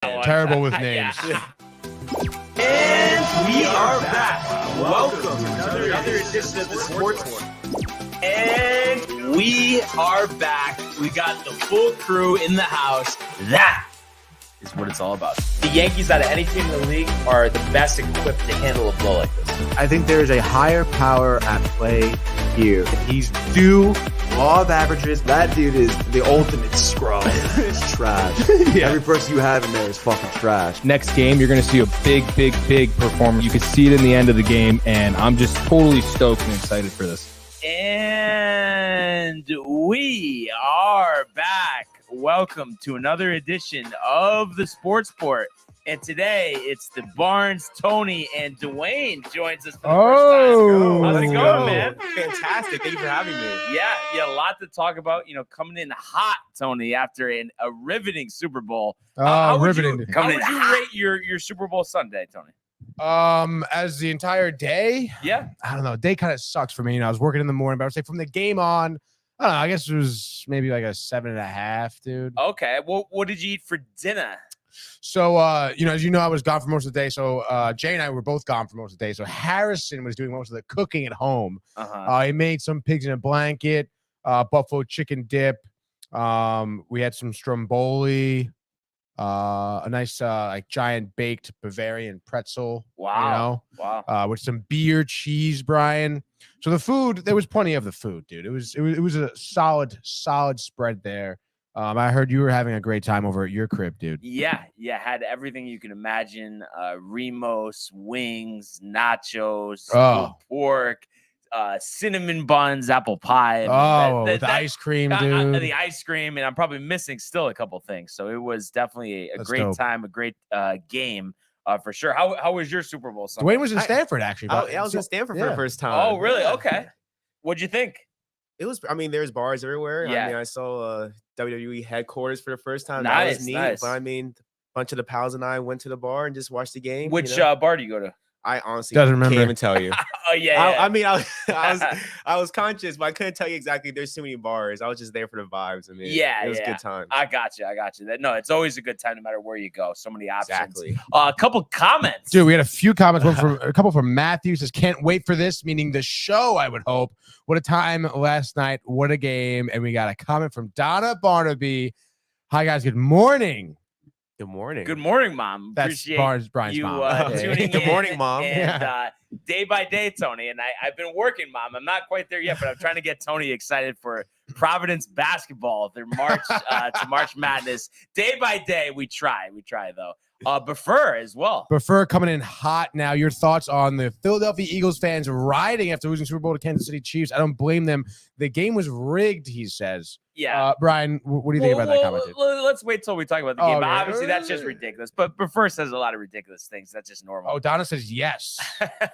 Terrible with names. Yeah. And we are back. Welcome to another edition of the Sports One. And we are back. We got the full crew in the house. That is what it's all about. The Yankees, out of any team in the league, are the best equipped to handle a blow like this. I think there is a higher power at play here. He's due law of averages. That dude is the ultimate scrub. It's trash. Yeah. Every person you have in there is fucking trash. Next game, you're going to see a big performance. You can see it in the end of the game, and I'm just totally stoked and excited for this. And we are back. Welcome to another edition of the Sports Port. And today it's the Barnes, Tony, and Dwayne joins us for the first time. How's it going, man? Fantastic. Thank you for having me. Yeah, a lot to talk about. Coming in hot, Tony, after a riveting Super Bowl. Riveting. How would you rate your Super Bowl Sunday, Tony? As the entire day, I don't know. Day kind of sucks for me. I was working in the morning, but I would say from the game on, I don't know. I guess it was maybe like a 7.5, dude. Okay. Well, what did you eat for dinner? So, as you know, I was gone for most of the day. So, Jay and I were both gone for most of the day. So, Harrison was doing most of the cooking at home. He made some pigs in a blanket, buffalo chicken dip. We had some stromboli, a nice, giant baked Bavarian pretzel. Wow. With some beer, cheese, Brian. So the food, there was plenty of the food, dude. It was a solid spread there. I heard you were having a great time over at your crib, dude. Yeah, had everything you can imagine. Remo's, wings, nachos, pork, cinnamon buns, apple pie. The ice cream, dude. The ice cream, and I'm probably missing still a couple things. So it was definitely a great time, a great game. For sure. How was your Super Bowl Sunday? Dwayne was in Stanford, actually. I was in Stanford for the first time. Oh, really? Okay. What'd you think? It was, there's bars everywhere. Yeah. I saw WWE headquarters for the first time. Nice, that was neat. nice. But a bunch of the pals and I went to the bar and just watched the game. Which bar do you go to? I honestly Doesn't remember. can't even tell you. Oh yeah. I was conscious, but I couldn't tell you exactly. There's too many bars. I was just there for the vibes. It was a good time. I got you. No, it's always a good time no matter where you go. So many options. Exactly. A couple comments. Dude, we had a few comments. A couple from Matthew says, "Can't wait for this," meaning the show, I would hope. What a time last night. What a game. And we got a comment from Donna Barnaby. Hi, guys. Good morning. Good morning. Good morning, Mom. That's Appreciate Brian's you mom. tuning in. Good morning, Mom. And day by day, Tony. And I've been working, Mom. I'm not quite there yet, but I'm trying to get Tony excited for Providence basketball. Their march to March Madness. Day by day, we try though. Buffer as well. Buffer coming in hot now. Your thoughts on the Philadelphia Eagles fans riding after losing Super Bowl to Kansas City Chiefs? I don't blame them. The game was rigged, he says. Yeah. Brian, what do you think about that comment? Let's wait till we talk about the game. Okay. Obviously, that's just ridiculous. But Buffer says a lot of ridiculous things. That's just normal. Oh, Donna says yes.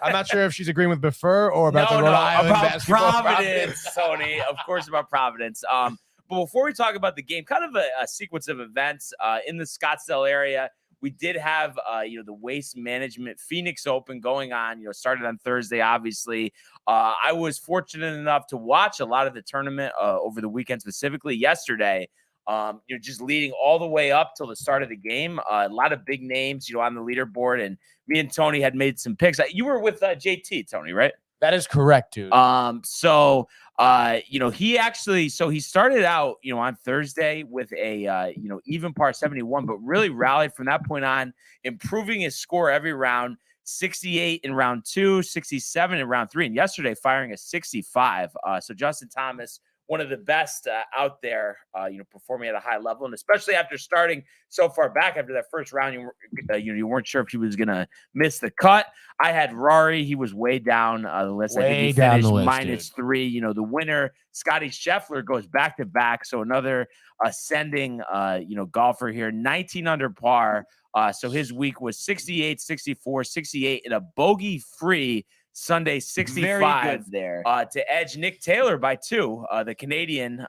I'm not sure if she's agreeing with Buffer or about the Rhode Island about basketball. Providence, Tony. Of course, about Providence. But before we talk about the game, kind of a sequence of events in the Scottsdale area. We did have, the Waste Management Phoenix Open going on, started on Thursday, obviously. I was fortunate enough to watch a lot of the tournament over the weekend, specifically yesterday, just leading all the way up till the start of the game. A lot of big names, on the leaderboard. And me and Tony had made some picks. You were with JT, Tony, right? That is correct, dude. He started out, on Thursday with a, even par 71, but really rallied from that point on, improving his score every round, 68 in round 2, 67 in round 3, and yesterday firing a 65. So Justin Thomas, one of the best out there, performing at a high level, and especially after starting so far back after that first round, you weren't sure if he was going to miss the cut. I had Rory; he was way down the list. I think he finished -3. The winner, Scotty Scheffler, goes back to back, so another ascending, golfer here, 19 under par. So his week was 68, 64, 68, and a bogey-free Sunday 65 there to edge Nick Taylor by 2. The Canadian,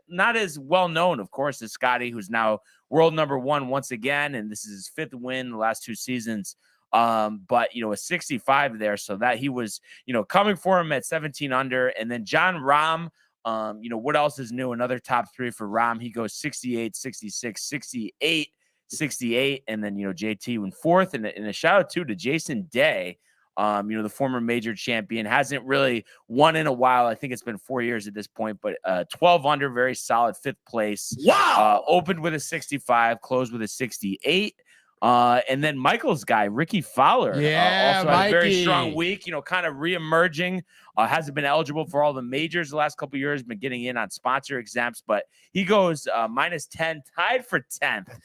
not as well known, of course, as Scotty, who's now world number 1 once again, and this is his 5th win the last 2 seasons. But a 65 there, so that he was, coming for him at 17 under, and then John Rahm. What else is new? Another top 3 for Rahm. He goes 68, 66, 68 68, and then JT went fourth, and a shout out to Jason Day. The former major champion, hasn't really won in a while. I think it's been 4 years at this point, but 12 under, very solid, 5th place. Wow. Opened with a 65, closed with a 68. And then Michael's guy, Ricky Fowler, also had a very strong week, kind of reemerging. Hasn't been eligible for all the majors the last couple of years, been getting in on sponsor exempts, but he goes -10, tied for 10th.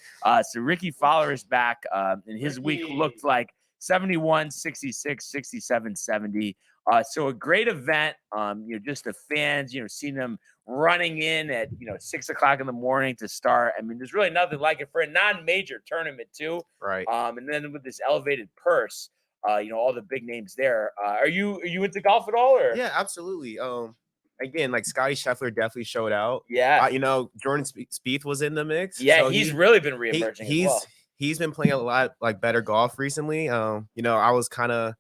So Ricky Fowler is back, and his week looked like 71, 66, 67, 70. So a great event. Just the fans, seeing them running in at 6 o'clock in the morning to start. I mean, there's really nothing like it for a non-major tournament too. Right. And then with this elevated purse, all the big names there. Are you into golf at all? Or Yeah, absolutely. Again, like Scotty Scheffler definitely showed out. Yeah. Jordan Spieth was in the mix. Yeah, so he's really been reemerging. He's been playing a lot like better golf recently. I was kind of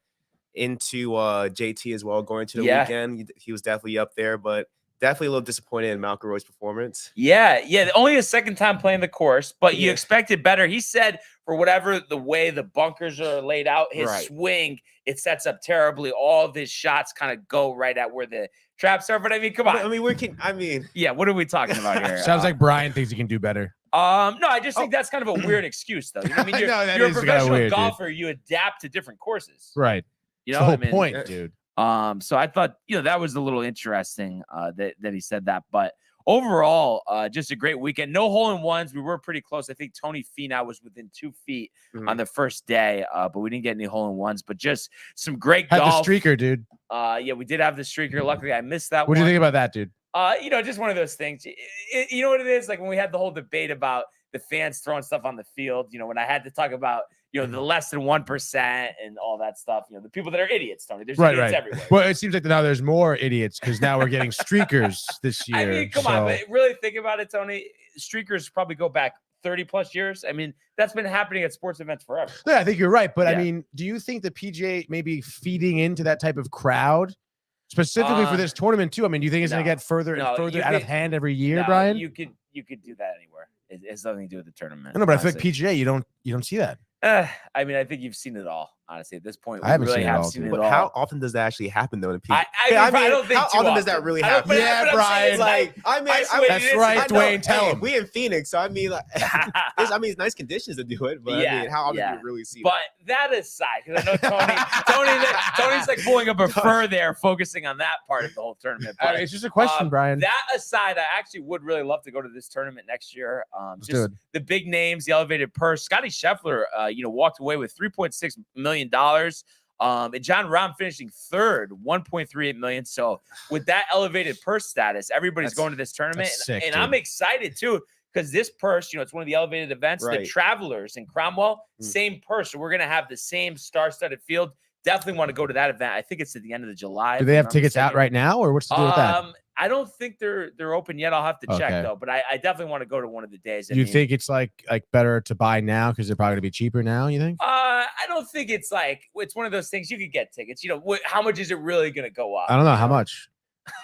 into JT as well going to the weekend. He was definitely up there, but definitely a little disappointed in McIlroy's performance. Yeah. Only his second time playing the course, but you expected better. He said for whatever the way the bunkers are laid out, his swing, it sets up terribly. All of his shots kind of go right at where the traps are. But I mean, come on. Yeah, what are we talking about here? Sounds like Brian thinks he can do better. No, I just think that's kind of a weird excuse, though. I mean, you're a professional golfer. You adapt to different courses, right? That's the whole point, dude. So I thought, that was a little interesting that he said that. But overall, just a great weekend. No hole-in-ones. We were pretty close. I think Tony Finau was within 2 feet on the first day, but we didn't get any hole-in-ones. But just some great golf. Had the streaker, dude. We did have the streaker. Luckily, I missed that one. What do you think about that, dude? Just one of those things. You know what it is? Like when we had the whole debate about the fans throwing stuff on the field, when I had to talk about, the less than 1% and all that stuff, the people that are idiots, Tony. There's idiots everywhere. Well, it seems like now there's more idiots because now we're getting streakers this year. I mean, come on, but really think about it, Tony. Streakers probably go back 30 plus years. I mean, that's been happening at sports events forever. Yeah, I think you're right. But I mean, do you think the PGA may be feeding into that type of crowd? Specifically for this tournament too. I mean, do you think it's going to get further and further out of hand every year, Brian? You could do that anywhere. It has nothing to do with the tournament. No, but honestly. I feel like PGA, you don't see that. I mean, I think you've seen it all. Honestly, at this point, I haven't seen it all. How often does that actually happen, though? In PGA? I don't think how often does that really happen? Yeah, Brian. That's right, Dwayne. Tell him. We in Phoenix, so I mean, it's nice conditions to do it, but I mean, how often do you really see? But that aside, because I know Tony's like pulling up a fur there, focusing on that part of the whole tournament. But, it's just a question, Brian. That aside, I actually would really love to go to this tournament next year. Just the big names, the elevated purse. Scotty Scheffler, walked away with $3.6 million. And John Rahm finishing third, $1.38 million. So with that elevated purse status, everybody's going to this tournament. Sick, and I'm excited too, because this purse, it's one of the elevated events. The Travelers in Cromwell, same purse. So we're going to have the same star-studded field. Definitely want to go to that event. I think it's at the end of July. Do they have tickets out right now, or what's the deal with that? I don't think they're open yet. I'll have to check though. But I definitely want to go to one of the days. Do you think it's like better to buy now because they're probably gonna be cheaper now? You think? I don't think it's one of those things you could get tickets. How much is it really gonna go up? I don't know how much.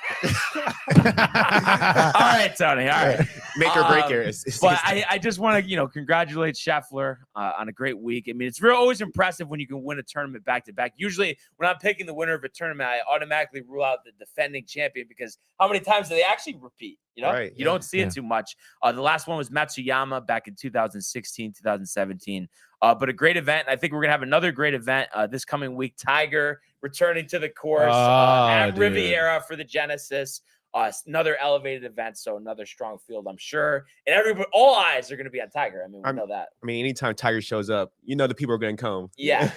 All right, Tony. All right, make or break here. But I just want to congratulate Scheffler on a great week. I mean, it's always impressive when you can win a tournament back to back. Usually, when I'm picking the winner of a tournament, I automatically rule out the defending champion because how many times do they actually repeat? You don't see it too much. The last one was Matsuyama back in 2016, 2017. But a great event. I think we're going to have another great event this coming week. Tiger returning to the course at Riviera for the Genesis. Another elevated event, so another strong field, I'm sure. And all eyes are going to be on Tiger. I mean, we know that. I mean, anytime Tiger shows up, the people are going to come. Yeah,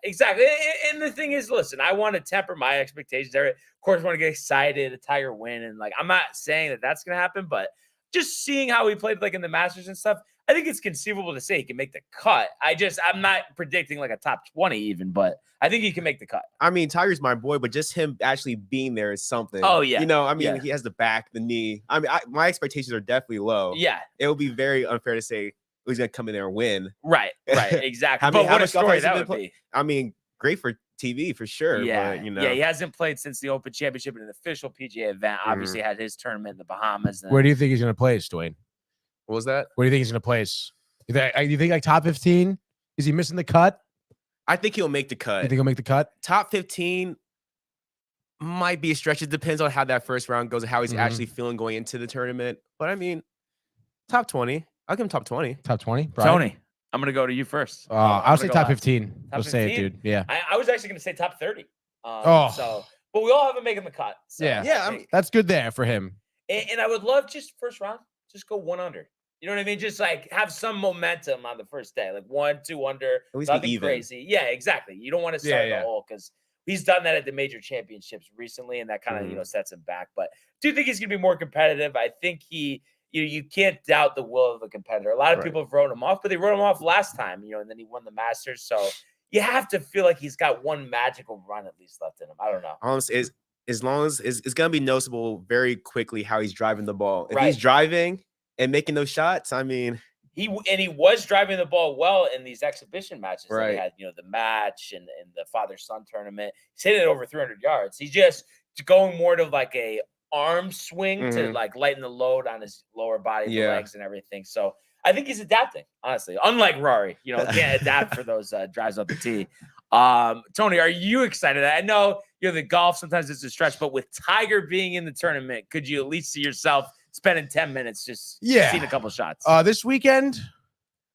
exactly. And the thing is, listen, I want to temper my expectations. Of course, I want to get excited, a Tiger win. And I'm not saying that that's going to happen, but just seeing how he played in the Masters and stuff, I think it's conceivable to say he can make the cut. I'm not predicting a top 20 even, but I think he can make the cut. I mean, Tiger's my boy, but just him actually being there is something. Oh, yeah. He has the back, the knee. I mean, my expectations are definitely low. Yeah. It would be very unfair to say he's going to come in there and win. Right, exactly. But what a story that would be. I mean, great for TV for sure. Yeah, but, yeah, he hasn't played since the Open Championship in an official PGA event. Obviously had his tournament in the Bahamas. Where do you think he's going to place, Dwayne? What was that? Where do you think he's going to place? You think like top 15? Is he missing the cut? I think he'll make the cut. You think he'll make the cut? Top 15 might be a stretch. It depends on how that first round goes and how he's actually feeling going into the tournament. But I mean, top 20. I'll give him top 20. Top 20? Tony, I'm going to go to you first. I'll say top 15. Top We'll 15? say it, dude. Yeah. I was actually going to say top 30. So, but we all haven't making the cut. So yeah. That's good there for him. And I would love just first round, just go 1 under. You know what I mean? Just like have some momentum on the first day, like 1, 2 under. At least nothing be even. crazy. Yeah, exactly. You don't want to start the hole because he's done that at the major championships recently, and that kind of sets him back. But do you think he's going to be more competitive? I think you can't doubt the will of the competitor. A lot of people have wrote him off, but they wrote him off last time, and then he won the Masters. So you have to feel like he's got one magical run at least left in him. I don't know. Honestly, as long as it's going to be noticeable very quickly how he's driving the ball. If he's driving and making those shots, I mean, he was driving the ball well in these exhibition matches. Right. That he had, the match and the father-son tournament. He's hitting it over 300 yards. He's just going more to like a arm swing to like lighten the load on his lower body, the legs and everything. So I think he's adapting, honestly. Unlike Rory, can't adapt for those drives up the tee. Tony, are you excited? I know the golf sometimes it's a stretch, but with Tiger being in the tournament, could you at least see yourself spending 10 minutes just seeing a couple shots? This weekend,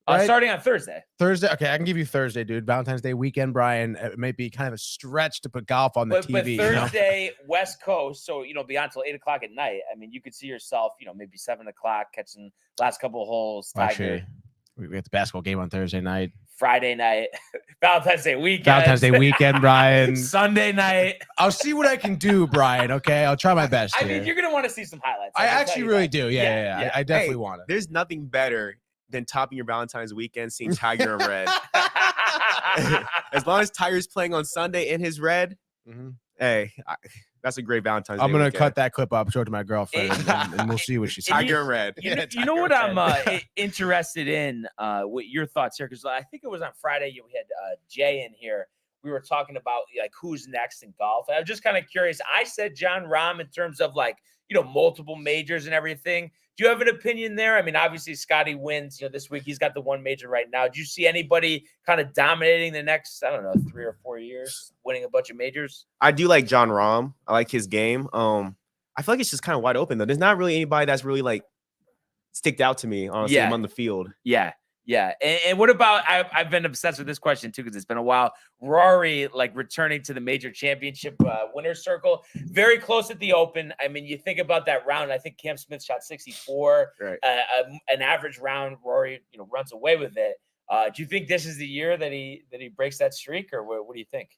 right? Starting on Thursday. Okay, I can give you Thursday, dude. Valentine's Day weekend, Brian. It may be kind of a stretch to put golf on the TV. But Thursday, West Coast, so beyond till 8 o'clock at night. I mean, you could see yourself, maybe 7 o'clock catching last couple of holes. Tiger. Actually, we got the basketball game on Thursday night. Friday night, Valentine's Day weekend. Valentine's Day weekend, Brian. Sunday night. I'll see what I can do, Brian. Okay, I'll try my best. I mean, you're gonna want to see some highlights. I actually really do. Yeah. I definitely want it. There's nothing better than topping your Valentine's weekend seeing Tiger in red. As long as Tiger's playing on Sunday in his red, that's a great Valentine's Day. I'm gonna cut that clip up, show it to my girlfriend, and we'll see what she says. Tiger in red. You know what I'm interested in? What your thoughts here? Because I think it was on Friday we had Jay in here. We were talking about like who's next in golf. And I'm just kind of curious. I said Jon Rahm in terms of like multiple majors and everything. Do you have an opinion there? I mean, obviously Scotty wins. This week he's got the one major right now. Do you see anybody kind of dominating the next 3 or 4 years, winning a bunch of majors? I do like Jon Rahm. I like his game. I feel like it's just kind of wide open though. There's not really anybody that's really like sticked out to me, honestly, on the field. Yeah. And what about, I've been obsessed with this question too, because it's been a while. Rory, like returning to the major championship winner's circle, very close at the Open. I mean, you think about that round. I think Cam Smith shot 64, right. An average round. Rory, runs away with it. Do you think this is the year that he breaks that streak, or what do you think?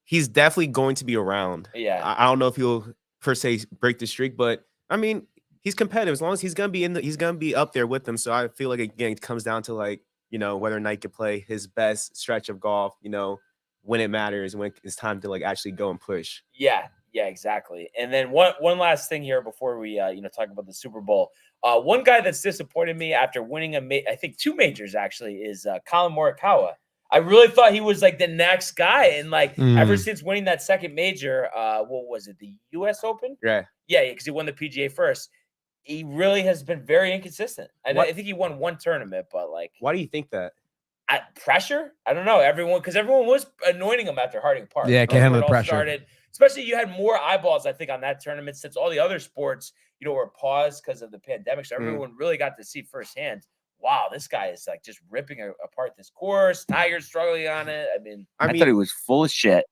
He's definitely going to be around. Yeah. I don't know if he'll per se break the streak, but I mean, he's competitive. As long as he's gonna be up there with them. So I feel like again, it comes down to like, whether or not he can play his best stretch of golf, when it matters, when it's time to like actually go and push. Yeah, exactly. And then one last thing here before we talk about the Super Bowl. One guy that's disappointed me after winning I think 2 majors actually is Colin Morikawa. I really thought he was like the next guy, and like ever since winning that second major, what was it, the U.S. Open? Yeah, because he won the PGA first. He really has been very inconsistent. I think he won one tournament, but like, why do you think that? Pressure? I don't know. Everyone was anointing him after Harding Park. Yeah, can't handle the pressure. Especially you had more eyeballs, I think, on that tournament since all the other sports, were paused because of the pandemic. So everyone really got to see firsthand. Wow, this guy is like just ripping apart this course. Tiger's struggling on it. I mean, I thought he was full of shit.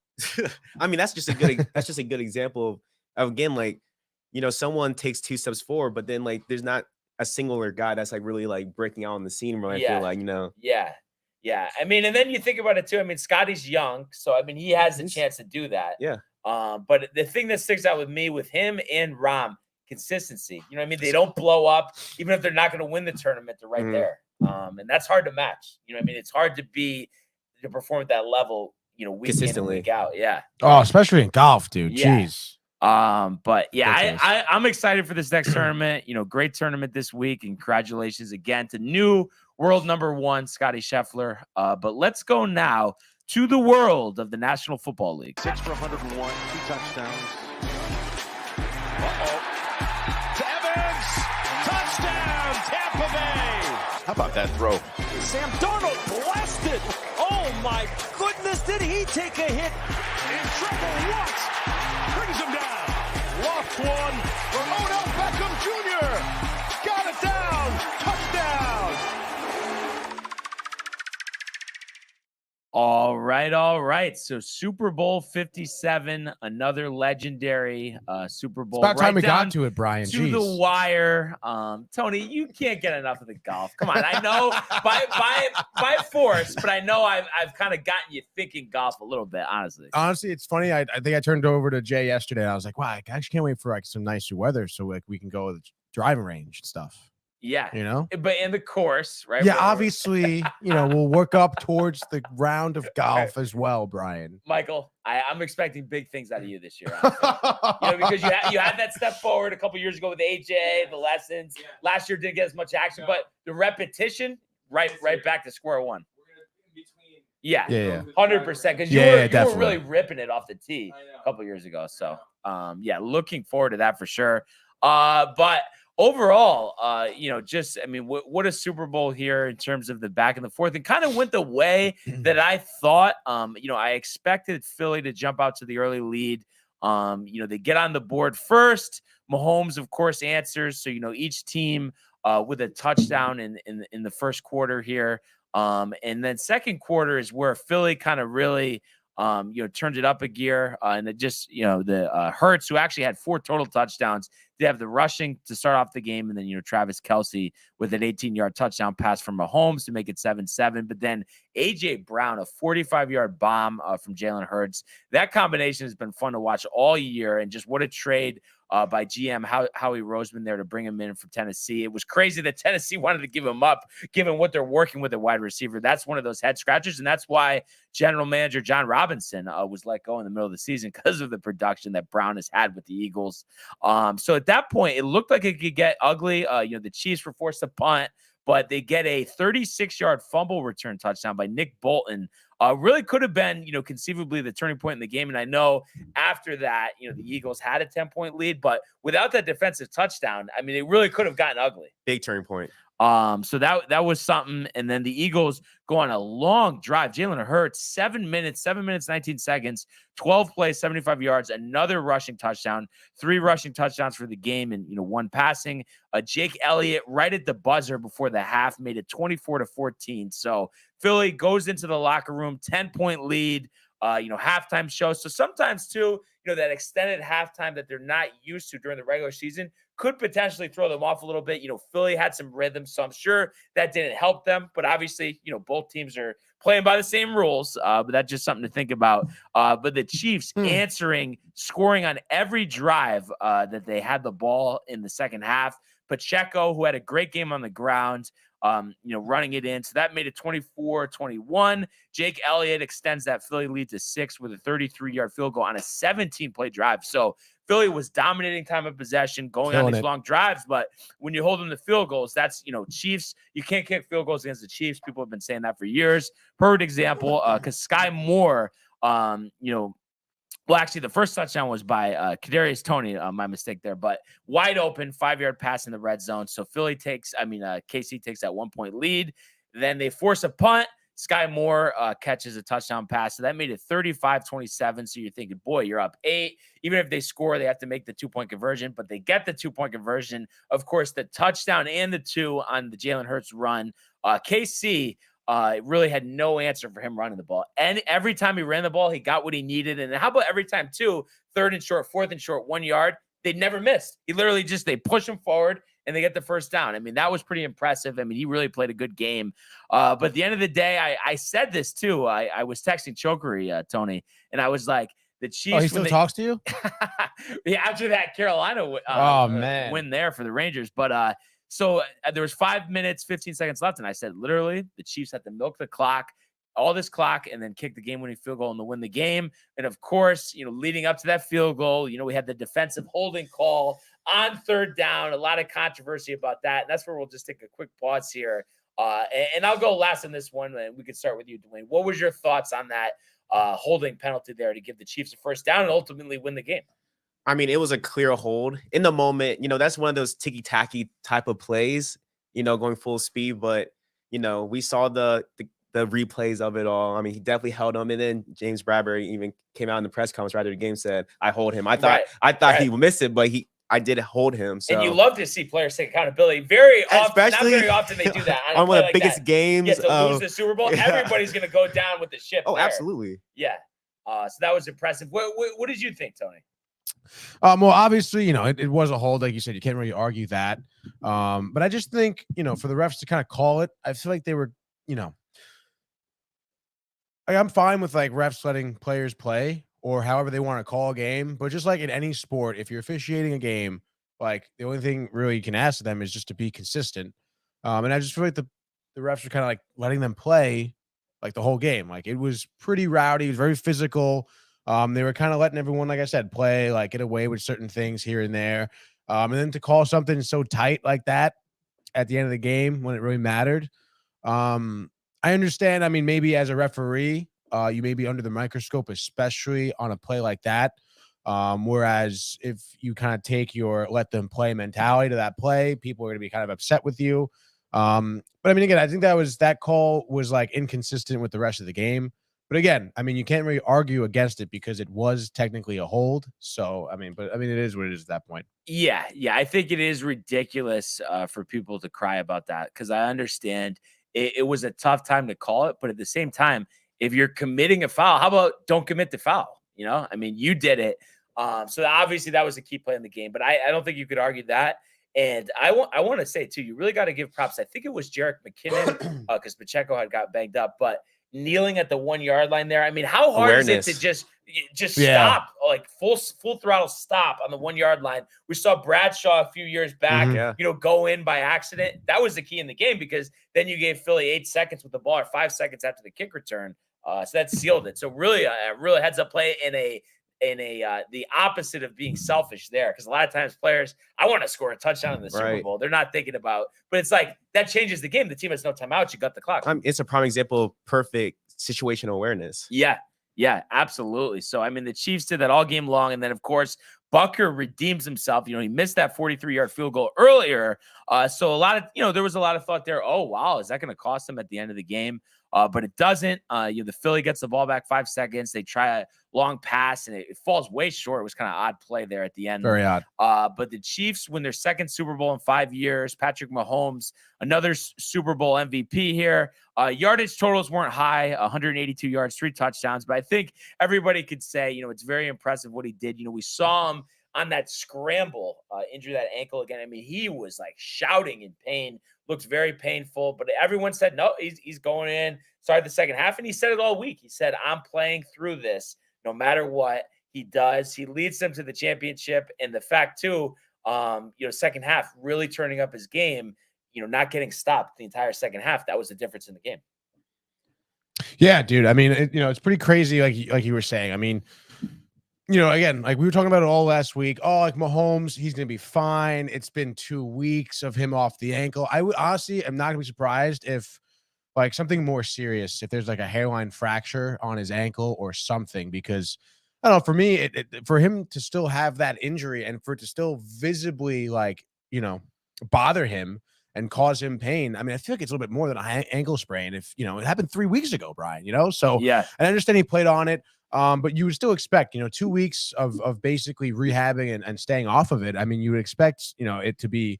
I mean, that's just a good example of again, like, someone takes 2 steps forward, but then like there's not a singular guy that's like really like breaking out on the scene. Where I feel like, Yeah. I mean, and then you think about it too. I mean, Scotty's young, so I mean, he has a chance to do that. Yeah. But the thing that sticks out with me with him and Rahm, consistency. You know what I mean? They don't blow up, even if they're not going to win the tournament. They're right there, and that's hard to match. You know what I mean? It's hard to perform at that level. Week in and week out. Yeah. Oh, especially in golf, dude. Yeah. Jeez. But yeah, I'm excited for this next tournament. Great tournament this week, and congratulations again to new world number 1, Scotty Scheffler. But let's go now to the world of the National Football League. 6 for 101, 2 touchdowns. To Evans, touchdown, Tampa Bay. How about that throw? Sam Darnold blasted. Oh my goodness, did he take a hit? In trouble once. Brings him down. Lost one for Odell Beckham Jr. Got it down. Touchdown. All right. So Super Bowl 57, another legendary Super Bowl. It's about time we down got to it, Brian. to Jeez. the wire. Tony, you can't get enough of the golf. Come on, I know by force, but I know I've kind of gotten you thinking golf a little bit. Honestly, It's funny. I think I turned over to Jay yesterday. And I was like, wow, I actually can't wait for like some nicer weather so like we can go to the driving range and stuff. yeah, You know. but in the course, right? Yeah, obviously, we'll work up towards the round of golf as well, Brian. Michael, I'm expecting big things out of you this year. Because you had that step forward a couple years ago with AJ, the lessons. Yeah. Last year didn't get as much action, but the repetition, right back to square one. Yeah, 100%. Because you were really ripping it off the tee a couple years ago. So, looking forward to that for sure. But overall, what a Super Bowl here in terms of the back and the forth, and kind of went the way that I thought. I expected Philly to jump out to the early lead. They get on the board first. Mahomes, of course, answers. So, each team with a touchdown in the first quarter here. And then second quarter is where Philly kind of really turned it up a gear. And it just, the Hurts, who actually had 4 total touchdowns, they have the rushing to start off the game. And then, Travis Kelce with an 18-yard touchdown pass from Mahomes to make it 7-7. But then A.J. Brown, a 45-yard bomb from Jalen Hurts. That combination has been fun to watch all year. And just what a trade by GM, Howie Roseman there to bring him in from Tennessee. It was crazy that Tennessee wanted to give him up, given what they're working with at wide receiver. That's one of those head scratchers, and that's why general manager John Robinson was let go in the middle of the season because of the production that Brown has had with the Eagles. So at that point, it looked like it could get ugly. The Chiefs were forced to punt, but they get a 36-yard fumble return touchdown by Nick Bolton. Really could have been, conceivably the turning point in the game. And I know after that, the Eagles had a 10-point lead, but without that defensive touchdown, it really could have gotten ugly. Big turning point. So that was something. And then the Eagles go on a long drive. Jalen Hurts, 7 minutes, 19 seconds, 12 plays, 75 yards, another rushing touchdown, 3 rushing touchdowns for the game, and 1 passing. Jake Elliott right at the buzzer before the half made it 24-14. So Philly goes into the locker room, 10-point lead. Halftime show. So sometimes too, that extended halftime that they're not used to during the regular season could potentially throw them off a little bit. Philly had some rhythm, so I'm sure that didn't help them. But obviously, both teams are playing by the same rules. But that's just something to think about. But the Chiefs answering, scoring on every drive that they had the ball in the second half. Pacheco, who had a great game on the ground, running it in. So that made it 24-21. Jake Elliott extends that Philly lead to 6 with a 33-yard field goal on a 17-play drive. So Philly was dominating time of possession, going on these long drives. But when you hold them to field goals, that's, Chiefs. You can't kick field goals against the Chiefs. People have been saying that for years. Perfect example, because Sky Moore, well, actually, the first touchdown was by Kadarius Toney. My mistake there, but wide open 5-yard pass in the red zone. So KC takes that 1-point lead. Then they force a punt. Sky Moore catches a touchdown pass. So that made it 35-27. So you're thinking, boy, you're up 8. Even if they score, they have to make the 2-point conversion, but they get the 2-point conversion. Of course, the touchdown and the 2 on the Jalen Hurts run. KC really had no answer for him running the ball. And every time he ran the ball, he got what he needed. And how about every time too, 3rd and short, 4th and short, 1 yard, they never missed. He literally they push him forward and they get the first down. That was pretty impressive. He really played a good game. But at the end of the day, I said this too. I was texting Chokery, Tony, and I was like, the Chiefs. Oh, he still talks to you? Yeah, after that Carolina win there for the Rangers. But so there was 5 minutes, 15 seconds left. And I said, literally, the Chiefs had to milk the clock, all this clock, and then kick the game-winning field goal and to win the game. And, of course, leading up to that field goal, we had the defensive holding call on 3rd down. A lot of controversy about that. And that's where we'll just take a quick pause here. And I'll go last on this one. And we could start with you, Dwayne. What was your thoughts on that holding penalty there to give the Chiefs a first down and ultimately win the game? It was a clear hold in the moment. That's one of those ticky-tacky type of plays, going full speed. But we saw the replays of it all. I mean, he definitely held him, and then James Bradbury even came out in the press conference right after the game, said, "I hold him." I thought he would miss it, but I did hold him. So, and you love to see players take accountability. Very often, especially not very often they do that on one of the biggest games. To lose the Super Bowl, everybody's going to go down with the ship. Oh, there. absolutely. Yeah. So that was impressive. What did you think, Tony? Well, obviously, it was a hold, like you said. You can't really argue that. But I just think, for the refs to kind of call it, I feel like they were, I'm fine with like refs letting players play or however they want to call a game. But just like in any sport, if you're officiating a game, like the only thing really you can ask of them is just to be consistent. And I just feel like the refs were kind of like letting them play like the whole game. Like it was pretty rowdy. It was very physical. They were kind of letting everyone, like I said, play, like get away with certain things here and there. And then to call something so tight like that at the end of the game when it really mattered. I understand. I mean, maybe as a referee, you may be under the microscope, especially on a play like that. Whereas if you kind of take your let them play mentality to that play, people are going to be kind of upset with you. But I mean, again, I think that call was like inconsistent with the rest of the game. But again, I mean, you can't really argue against it because it was technically a hold. So, I mean, it is what it is at that point. Yeah. I think it is ridiculous for people to cry about that because I understand it was a tough time to call it. But at the same time, if you're committing a foul, how about don't commit the foul? I mean, you did it. So obviously that was a key play in the game. But I don't think you could argue that. And I want to say, too, you really got to give props. I think it was Jerick McKinnon because Pacheco had got banged up. But kneeling at the 1 yard line there. I mean, how hard is it to just stop, like full throttle stop on the 1 yard line? We saw Bradshaw a few years back, go in by accident. That was the key in the game because then you gave Philly 8 seconds with the ball or 5 seconds after the kick return. So that sealed it. So really heads up play in the opposite of being selfish there. Because a lot of times players, I want to score a touchdown in the Super Bowl. They're not thinking about, but it's like that changes the game. The team has no timeouts. You got the clock. It's a prime example of perfect situational awareness. Yeah, absolutely. So, I mean, the Chiefs did that all game long. And then, of course, Bucker redeems himself. He missed that 43-yard field goal earlier. So a lot of, there was a lot of thought there. Oh, wow, is that going to cost them at the end of the game? But it doesn't. The Philly gets the ball back 5 seconds. They try a long pass, and it falls way short. It was kind of odd play there at the end. Very odd. But the Chiefs win their second Super Bowl in 5 years. Patrick Mahomes, another Super Bowl MVP here. Yardage totals weren't high, 182 yards, 3 touchdowns. But I think everybody could say, it's very impressive what he did. We saw him on that scramble, injure that ankle again. I mean, he was like shouting in pain. Looked very painful, but everyone said, no, he's going in. Started the second half, and he said it all week. He said, I'm playing through this no matter what he does. He leads them to the championship. And the fact, too, second half, really turning up his game, not getting stopped the entire second half. That was the difference in the game. Yeah, dude. I mean, it's pretty crazy, like you were saying. I mean, again, like we were talking about it all last week. Oh, like Mahomes, he's going to be fine. It's been 2 weeks of him off the ankle. I would honestly, I'm not going to be surprised if like something more serious, if there's like a hairline fracture on his ankle or something, because I don't know, for me, for him to still have that injury and for it to still visibly like, bother him and cause him pain. I mean, I feel like it's a little bit more than an ankle sprain. If, it happened 3 weeks ago, Brian, so yeah, and I understand he played on it. But you would still expect, 2 weeks of basically rehabbing and staying off of it. I mean, you would expect, it to be,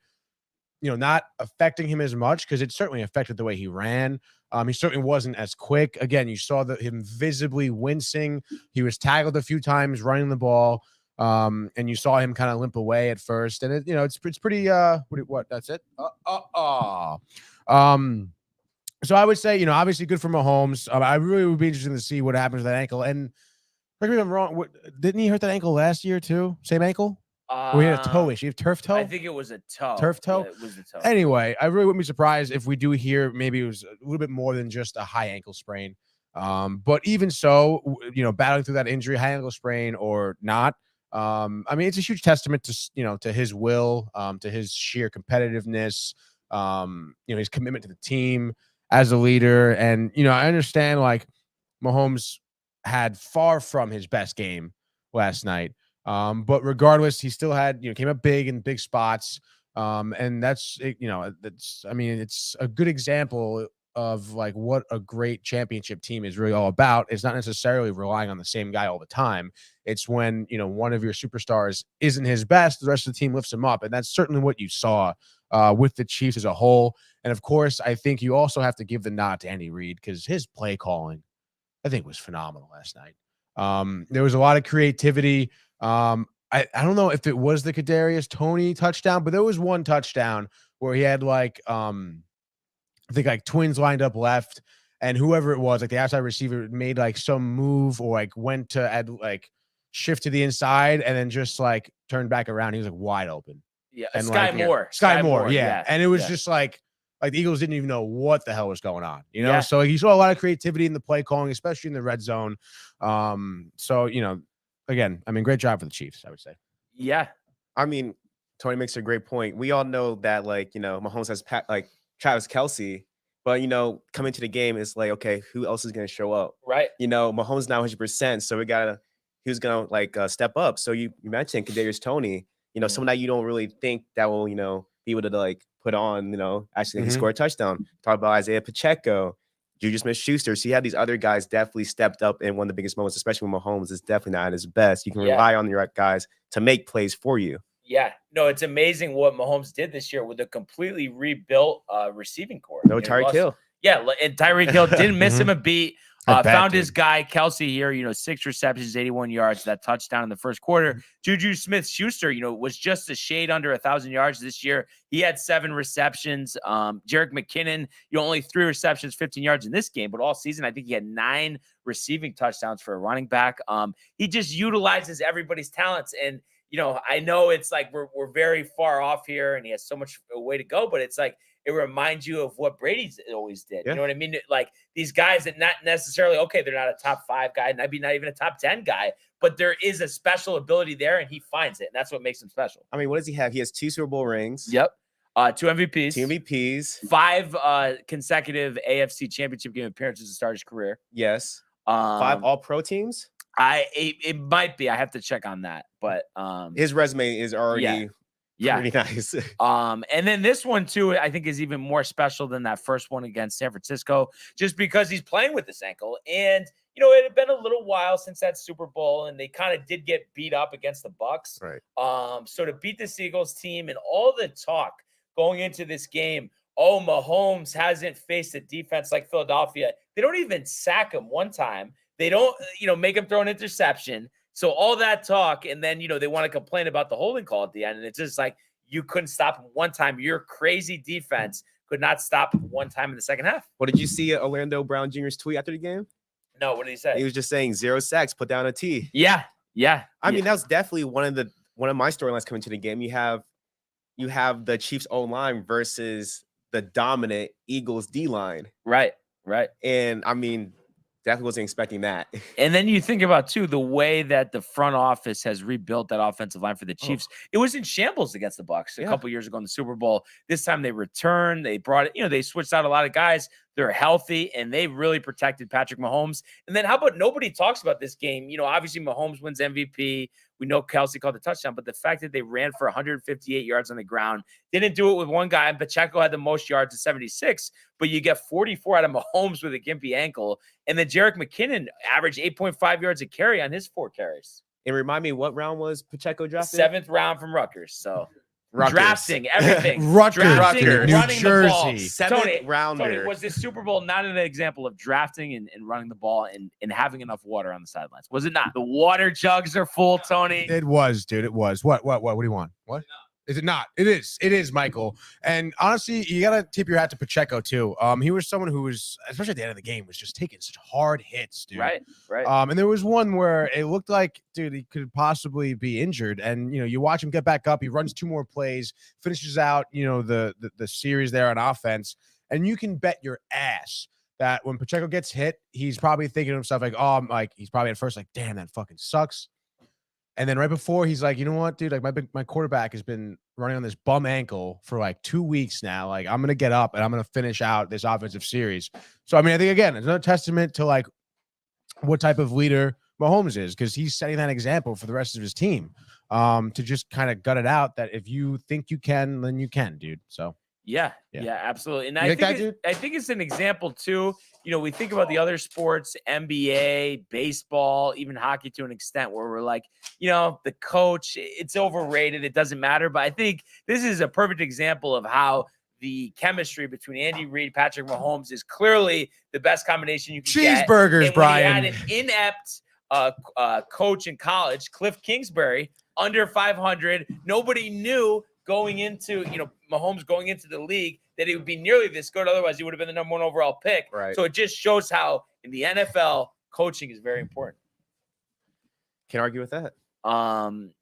not affecting him as much because it certainly affected the way he ran. He certainly wasn't as quick. Again, you saw him visibly wincing. He was tackled a few times running the ball. And you saw him kind of limp away at first. And it's pretty, what, that's it. So I would say, obviously good for Mahomes. I really would be interested to see what happens to that ankle. And correct me if I'm wrong, didn't he hurt that ankle last year too? Same ankle? Or he had a toe issue. You have turf toe? I think it was a toe. Turf toe? Yeah, it was a toe. Anyway, I really wouldn't be surprised if we do hear maybe it was a little bit more than just a high ankle sprain. But even so, battling through that injury, high ankle sprain or not, I mean, it's a huge testament to, to his will, to his sheer competitiveness, his commitment to the team as a leader. And, I understand like Mahomes had far from his best game last night. But regardless, he still had, came up big in big spots. And that's, I mean, it's a good example of like what a great championship team is really all about. It's not necessarily relying on the same guy all the time. It's when, one of your superstars isn't his best, the rest of the team lifts him up. And that's certainly what you saw with the Chiefs as a whole. And of course, I think you also have to give the nod to Andy Reid because his play calling, I think, was phenomenal last night. There was a lot of creativity. I don't know if it was the Kadarius Toney touchdown, but there was one touchdown where he had like I think like twins lined up left, and whoever it was, like the outside receiver, made like some move or like went to add like shift to the inside and then just like turned back around. He was like wide open. Yeah, and Sky like, Moore. Sky Moore, yeah. And it was just like the Eagles didn't even know what the hell was going on, Yeah. So like, you saw a lot of creativity in the play calling, especially in the red zone. So again, I mean, great job for the Chiefs, I would say. Yeah. I mean, Tony makes a great point. We all know that, like, Mahomes has Travis Kelce, but coming to the game, it's like, okay, who else is going to show up? Right. Mahomes now 100%, so who's going to step up. So you mentioned Kadarius Toney, someone that you don't really think that will, be able to like put on, actually he scored a touchdown. Talk about Isaiah Pacheco, Juju Smith-Schuster. So you had these other guys definitely stepped up in one of the biggest moments, especially when Mahomes is definitely not at his best. You can rely on your guys to make plays for you. Yeah, no, it's amazing what Mahomes did this year with a completely rebuilt receiving core. No Tyreek Hill. Yeah, and Tyreek Hill didn't miss him a beat. Found his dude. guy, Kelce, here, 6 receptions, 81 yards, that touchdown in the first quarter. Juju Smith-Schuster, was just a shade under 1,000 yards this year. He had 7 receptions. Jerick McKinnon, only 3 receptions, 15 yards in this game, but all season, I think he had 9 receiving touchdowns for a running back. He just utilizes everybody's talents. And, I know it's like we're very far off here and he has so much way to go, but it's like, it reminds you of what Brady's always did. Yeah. You know what I mean? Like these guys that not necessarily, okay, they're not a top 5 guy, maybe not even a top 10 guy, but there is a special ability there and he finds it. And that's what makes him special. I mean, what does he have? He has 2 Super Bowl rings. Yep. 2 MVPs. 2 MVPs. 5 consecutive AFC championship game appearances to start his career. Yes. 5 all-pro teams. It might be. I have to check on that. But his resume is already pretty nice. And then this one too, I think is even more special than that first one against San Francisco, just because he's playing with this ankle. And it had been a little while since that Super Bowl, and they kind of did get beat up against the Bucks. Right. So to beat the Eagles team and all the talk going into this game, Mahomes hasn't faced a defense like Philadelphia. They don't even sack him one time. They don't, make him throw an interception. So all that talk, and then, they want to complain about the holding call at the end. And it's just like, you couldn't stop him one time. Your crazy defense could not stop him one time in the second half. What did you see Orlando Brown Jr.'s tweet after the game? No, what did he say? He was just saying 0 sacks, put down a T. Yeah. I mean, that was definitely one of my storylines coming to the game. You have the Chiefs O-line versus the dominant Eagles D-line. Right. And I mean, definitely wasn't expecting that. And then you think about, too, the way that the front office has rebuilt that offensive line for the Chiefs. It was in shambles against the Bucs a couple years ago in the Super Bowl. This time they returned. They brought it, they switched out a lot of guys. They're healthy, and they really protected Patrick Mahomes. And then how about nobody talks about this game? Obviously Mahomes wins MVP. We know Kelce called the touchdown, but the fact that they ran for 158 yards on the ground, didn't do it with one guy. And Pacheco had the most yards at 76, but you get 44 out of Mahomes with a gimpy ankle. And then Jerick McKinnon averaged 8.5 yards a carry on his 4 carries. And remind me, what round was Pacheco drafted? 7th round from Rutgers. So Rutgers. Drafting, everything. Rutgers, drafting, New running the ball. Jersey. 7th rounder. Tony, was this Super Bowl not an example of drafting and running the ball and having enough water on the sidelines? Was it not? The water jugs are full, Tony. It was, dude. It was. What do you want? What? Is it not? It is, Michael. And honestly, you got to tip your hat to Pacheco too. He was someone who was, especially at the end of the game, was just taking such hard hits, dude. Right. And there was one where it looked like, dude, he could possibly be injured. And, you watch him get back up. He runs 2 more plays, finishes out, the series there on offense. And you can bet your ass that when Pacheco gets hit, he's probably thinking to himself like, he's probably at first like, damn, that fucking sucks. And then right before, he's like, you know what, dude? Like my quarterback has been running on this bum ankle for like 2 weeks now. Like I'm gonna get up and I'm gonna finish out this offensive series. So I mean, I think again, it's another testament to like what type of leader Mahomes is, because he's setting that example for the rest of his team. To just kind of gut it out that if you think you can, then you can, dude. So Yeah, Yeah. absolutely. And You I like that, think I think it's an example too. You know, we think about the other sports, NBA, baseball, even hockey to an extent, where we're like, you know, the coach, it's overrated. It doesn't matter. But I think this is a perfect example of how the chemistry between Andy Reid, Patrick Mahomes is clearly the best combination you can get. Cheeseburgers, And Brian. when he had an inept coach in college, Cliff Kingsbury, under 500, nobody knew going into, you know, Mahomes going into the league that he would be nearly this good. Otherwise, he would have been the number 1 overall pick. Right. So it just shows how in the NFL, coaching is very important. Can't argue with that.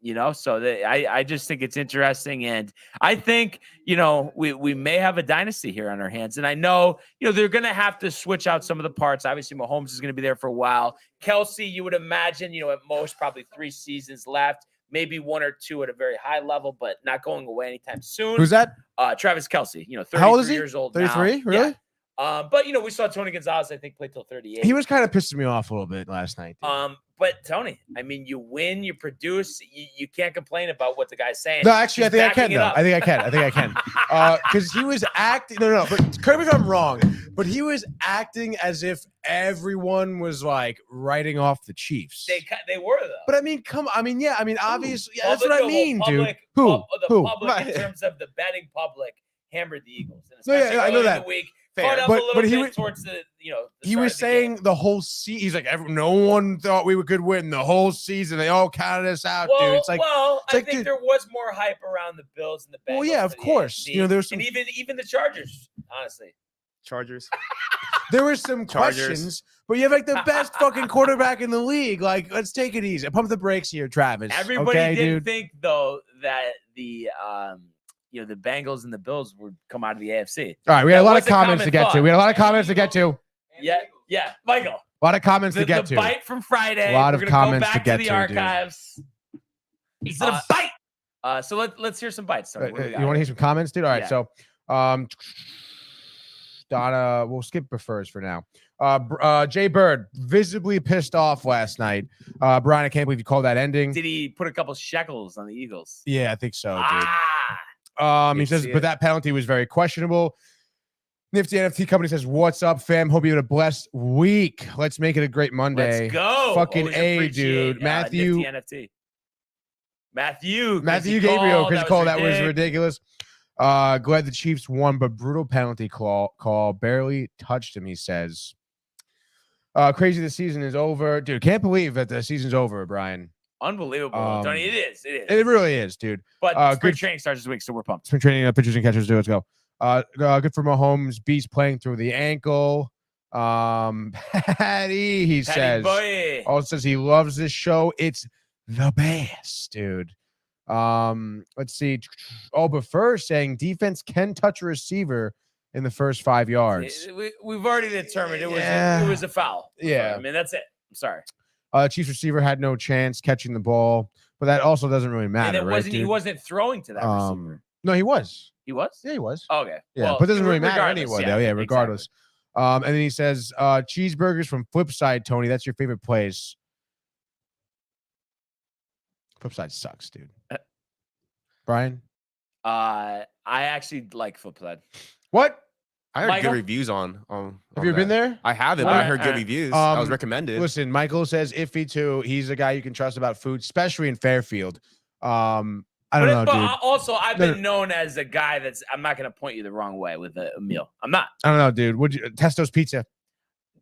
You know, so I just think it's interesting. And I think, you know, we may have a dynasty here on our hands. And I know, you know, they're going to have to switch out some of the parts. Obviously, Mahomes is going to be there for a while. Kelsey, you would imagine, you know, at most probably 3 seasons left. Maybe 1 or 2 at a very high level, but not going away anytime soon. Who's that? Travis Kelsey, you know, 33 How old is he? years old 33? now. Really? Yeah. But, you know, we saw Tony Gonzalez, I think, play till 38. He was kind of pissing me off a little bit last night. Dude. But Tony, I mean, you win, you produce, you can't complain about what the guy's saying. No, actually, He's I think I backing can, it though. up. I think I can. Because he was acting. No, but correct me if I'm wrong. But he was acting as if everyone was like writing off the Chiefs. They were, though. But I mean, yeah. I mean, obviously, yeah, that's Public, what I mean, dude. The Who? public, in terms of the betting public, hammered the Eagles. And No, yeah, especially I know early in that. the week, Fair. caught up But- a little but he bit was- towards the, you know, the He start was of the saying game. the whole season. He's like, no one thought we could win the whole season. They all counted us out, dude. It's like, I like, think dude- there was more hype around the Bills and the Bengals. well, yeah, of for the course. AFC, You know, there was some, and even the Chargers, honestly. Chargers. there were some Chargers. questions, but you have like the best fucking quarterback in the league. Like, let's take it easy. Pump the brakes here, Travis. Everybody okay, didn't dude? think though that the you know, the Bengals and the Bills would come out of the AFC. All right, we had a That lot was of a comments to common get to. thought. We had a lot of comments to get to. Yeah, Michael. A lot of comments The to get to. bite from Friday. A lot We're of gonna comments go to back get the to, dude. archives. He said a bite. So let's hear some bites. Tony. What do we got You want to here? hear some comments, dude? All right, Yeah. so Donna, we'll skip prefers for now. Jay Bird visibly pissed off last night. Brian, I can't believe you called that ending. Did he put a couple shekels on the Eagles? Yeah, I think so, dude. Ah, He Didn't says, see but it. that penalty was very questionable. Nifty NFT Company says, "What's up, fam? Hope you had a blessed week. Let's make it a great Monday." let's go. Fucking Always A, appreciate, dude. Matthew- Nifty NFT. Matthew Gabriel, Chris Cole, that was ridiculous. ridiculous. Glad the Chiefs won, but brutal penalty call barely touched him, he says. Crazy the season is over. Dude, can't believe that the season's over, Brian. Unbelievable, Tony. It is. It really is, dude. But spring good- training starts this week, so we're pumped. Spring training, pitchers and catchers, dude. Let's go. Good for Mahomes. Beast playing through the ankle. Patty, he says. Boy. Also says he loves this show. It's the best, dude. Let's see. Oh, but first saying defense can touch a receiver in the first 5 yards. We've already determined it was Yeah. it was a foul. Yeah. I mean, that's it. I'm sorry. Chiefs receiver had no chance catching the ball, but that also doesn't really And matter, it right? wasn't he dude? wasn't throwing to that receiver. No, he was. He was? Yeah, he was. Okay. Yeah, Well, but it doesn't really matter regardless, anyway, though. Yeah, regardless. And then he says, cheeseburgers from Flipside, Tony. That's your favorite place. Flipside sucks, dude. Brian? I actually like Flipside. What? I heard Michael? good reviews on. Have you ever been there? I haven't, but I heard good Alright. reviews. I was Um, recommended. Listen, Michael says iffy too. He's a guy you can trust about food, especially in Fairfield. I don't know, but dude. also, I've No, been known as a guy that's I'm not going to point you the wrong way with a meal. I'm not, I don't know, dude. Would you Testo's Pizza,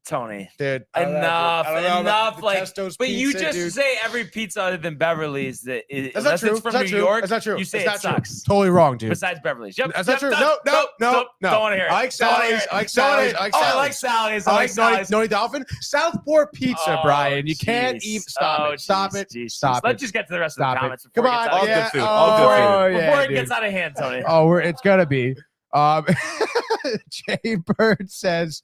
Tony. dude? Enough. Like, Testo's but you Pizza, just dude. say every pizza other than Beverly's that is, That's not unless true. it's from That's not New true. York. That's not true. You say That's it not true. sucks. Totally wrong, dude. Besides Beverly's. Yep. That's not true. Nope. No. Don't want to hear it. I like Don't wanna hear Sally's. it. I like Don't wanna Sally's. hear it. I like Oh, I Sally's. like Sally's. I I like like Sally's. Noni Dolphin. Southport Pizza, Oh, Brian. You can't jeez. eat. Stop Oh, it. Stop jeez, it. jeez, Stop jeez. it. Let's just get to the rest Stop of the it. comments Come before it on. gets out of Yeah. good food. Oh, All good food. yeah, before it dude. gets out of hand, Tony. Oh, it's gonna be. Jay Bird says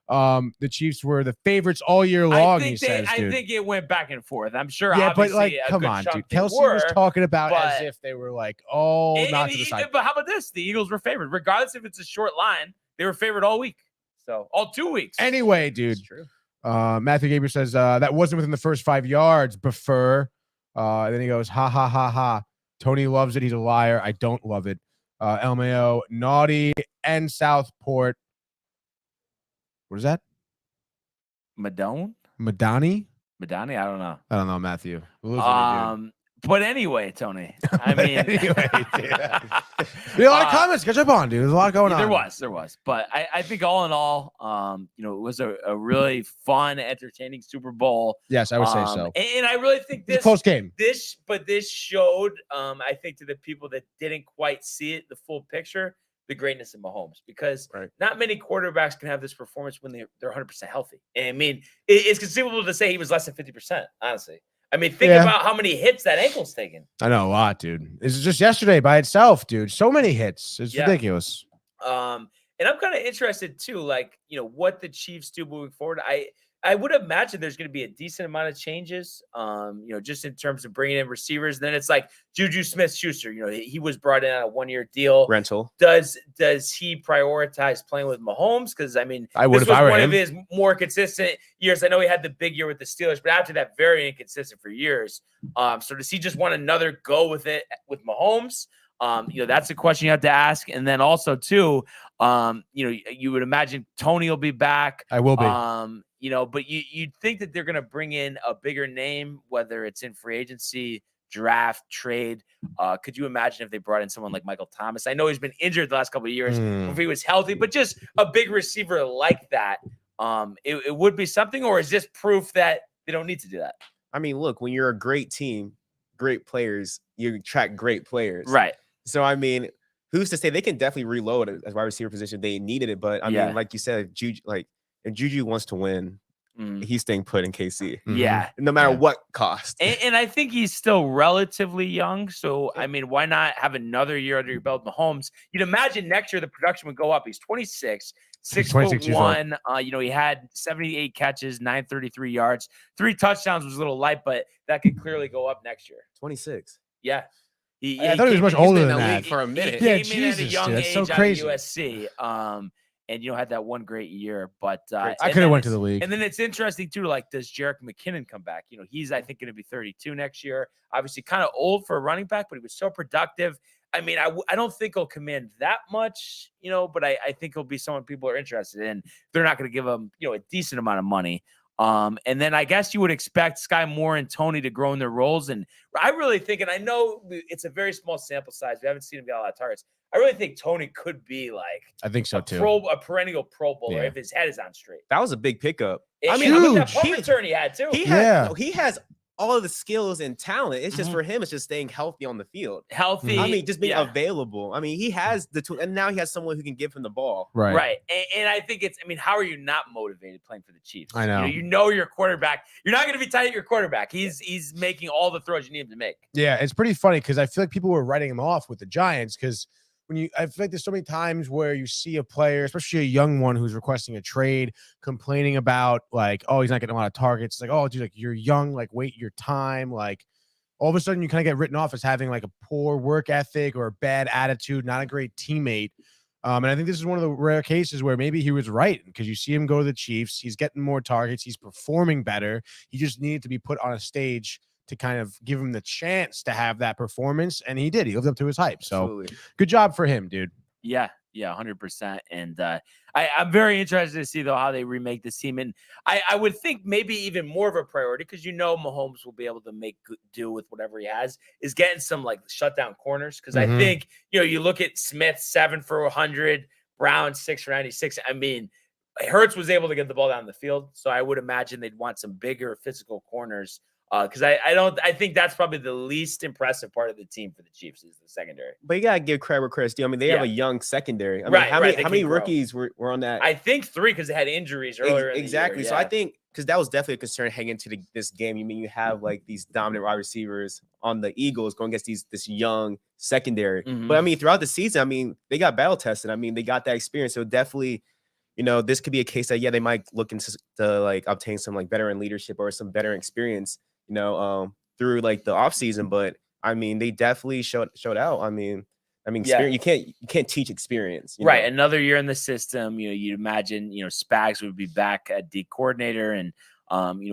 the Chiefs were the favorites all year long. He says, I dude. think it went back and forth. I'm sure. Yeah, but obviously, like, a come good on, chunk dude. they Kelsey were, was talking about as but- if they were like, oh, not to the side. But how about this? The Eagles were favored, regardless if it's a short line. They were favored all week, so all 2 weeks. Anyway, dude. It's true. Matthew Gabriel says that wasn't within the first 5 yards. Prefer. And then he goes, ha ha ha ha. Tony loves it. He's a liar. I don't love it. LMAO, naughty and Southport. What is that? Madani? Madani? I don't know. I don't know, Matthew. But anyway, Tony, I mean, anyway, a lot of comments. Catch up on, dude. There's a lot going on. There was. But I think all in all, it was a really fun, entertaining Super Bowl. Yes, I would say so. And I really think this close game. This showed, I think, to the people that didn't quite see it, the full picture, the greatness of Mahomes, because not many quarterbacks can have this performance when they're 100% healthy. And I mean, it's conceivable to say he was less than 50%, honestly. I mean, think about how many hits that ankle's taken. I know, a lot, dude. It's just yesterday by itself, dude. So many hits. It's ridiculous. And I'm kind of interested too, like, what the Chiefs do moving forward. I would imagine there's going to be a decent amount of changes, just in terms of bringing in receivers. Then it's like Juju Smith-Schuster, he was brought in on a 1-year deal. Rental. Does he prioritize playing with Mahomes? Because, I mean, I would this if was I were one him. of his more consistent years. I know he had the big year with the Steelers, but after that, very inconsistent for years. So does he just want another go with it with Mahomes? That's a question you have to ask. And then also, too, you would imagine Tony will be back. I will be. But you'd think that they're going to bring in a bigger name, whether it's in free agency, draft, trade. Could you imagine if they brought in someone like Michael Thomas? I know he's been injured the last couple of years. If he was healthy, but just a big receiver like that, it would be something. Or is this proof that they don't need to do that? I mean, look, when you're a great team, great players, you attract great players. Right. So, I mean, who's to say they can definitely reload as wide receiver position if they needed it. But, I mean, like you said, if Juju wants to win, he's staying put in KC. Yeah. No matter what cost. And I think he's still relatively young. So, I mean, why not have another year under your belt, Mahomes? You'd imagine next year the production would go up. He's 26, 6'1". He had 78 catches, 933 yards, 3 touchdowns was a little light, but that could clearly go up next year. 26. Yeah. I thought he was much older than that. For a minute. He came in at a young dude, that's age so out of crazy. USC. And had that one great year, but I could have went to the league. And then it's interesting too, like, does Jerick McKinnon come back? He's, I think, going to be 32 next year. Obviously, kind of old for a running back, but he was so productive. I mean, I don't think he'll command that much, but I think he'll be someone people are interested in. They're not going to give him, a decent amount of money. And then I guess you would expect Sky Moore and Tony to grow in their roles. And I really think, and I know it's a very small sample size, we haven't seen him get a lot of targets. I really think Tony could be like, I think so too, a perennial Pro Bowler if his head is on straight. That was a big pickup. I mean, look at that punt return he had too. He has all of the skills and talent. It's just for him, it's just staying healthy on the field. Healthy. I mean, just being available. I mean, he has the tool, and now he has someone who can give him the ball. Right. And I think how are you not motivated playing for the Chiefs? I know. You know your quarterback. You're not going to be tight at your quarterback. He's making all the throws you need him to make. Yeah, it's pretty funny because I feel like people were writing him off with the Giants because I feel like there's so many times where you see a player, especially a young one who's requesting a trade, complaining about like, oh, he's not getting a lot of targets. It's like, oh, dude, like you're young, like wait your time. Like all of a sudden you kind of get written off as having like a poor work ethic or a bad attitude, not a great teammate. And I think this is one of the rare cases where maybe he was right because you see him go to the Chiefs. He's getting more targets. He's performing better. He just needed to be put on a stage to kind of give him the chance to have that performance. And he did. He lived up to his hype. So good job for him, dude. Yeah, 100%. And I'm very interested to see, though, how they remake this team. And I would think maybe even more of a priority, because Mahomes will be able to make do with whatever he has, is getting some like shutdown corners. Because I think, you look at Smith, 7 for 100, Brown, 6 for 96. I mean, Hurts was able to get the ball down the field. So I would imagine they'd want some bigger physical corners. Because I think that's probably the least impressive part of the team for the Chiefs is the secondary. But you gotta give credit where credit's due. I mean, they have a young secondary. I mean, right, how many rookies were on that? I think 3 because they had injuries earlier. Exactly. In the year, So I think because that was definitely a concern heading into this game. You mean you have like these dominant wide receivers on the Eagles going against this young secondary. But I mean, throughout the season, I mean, they got battle tested. I mean, they got that experience. So definitely, this could be a case that they might look into to like obtain some like veteran leadership or some veteran experience. Through like the offseason, but I mean, they definitely showed out. I mean, experience, you can't teach experience, right? Another year in the system, you'd imagine, Spags would be back at D coordinator, and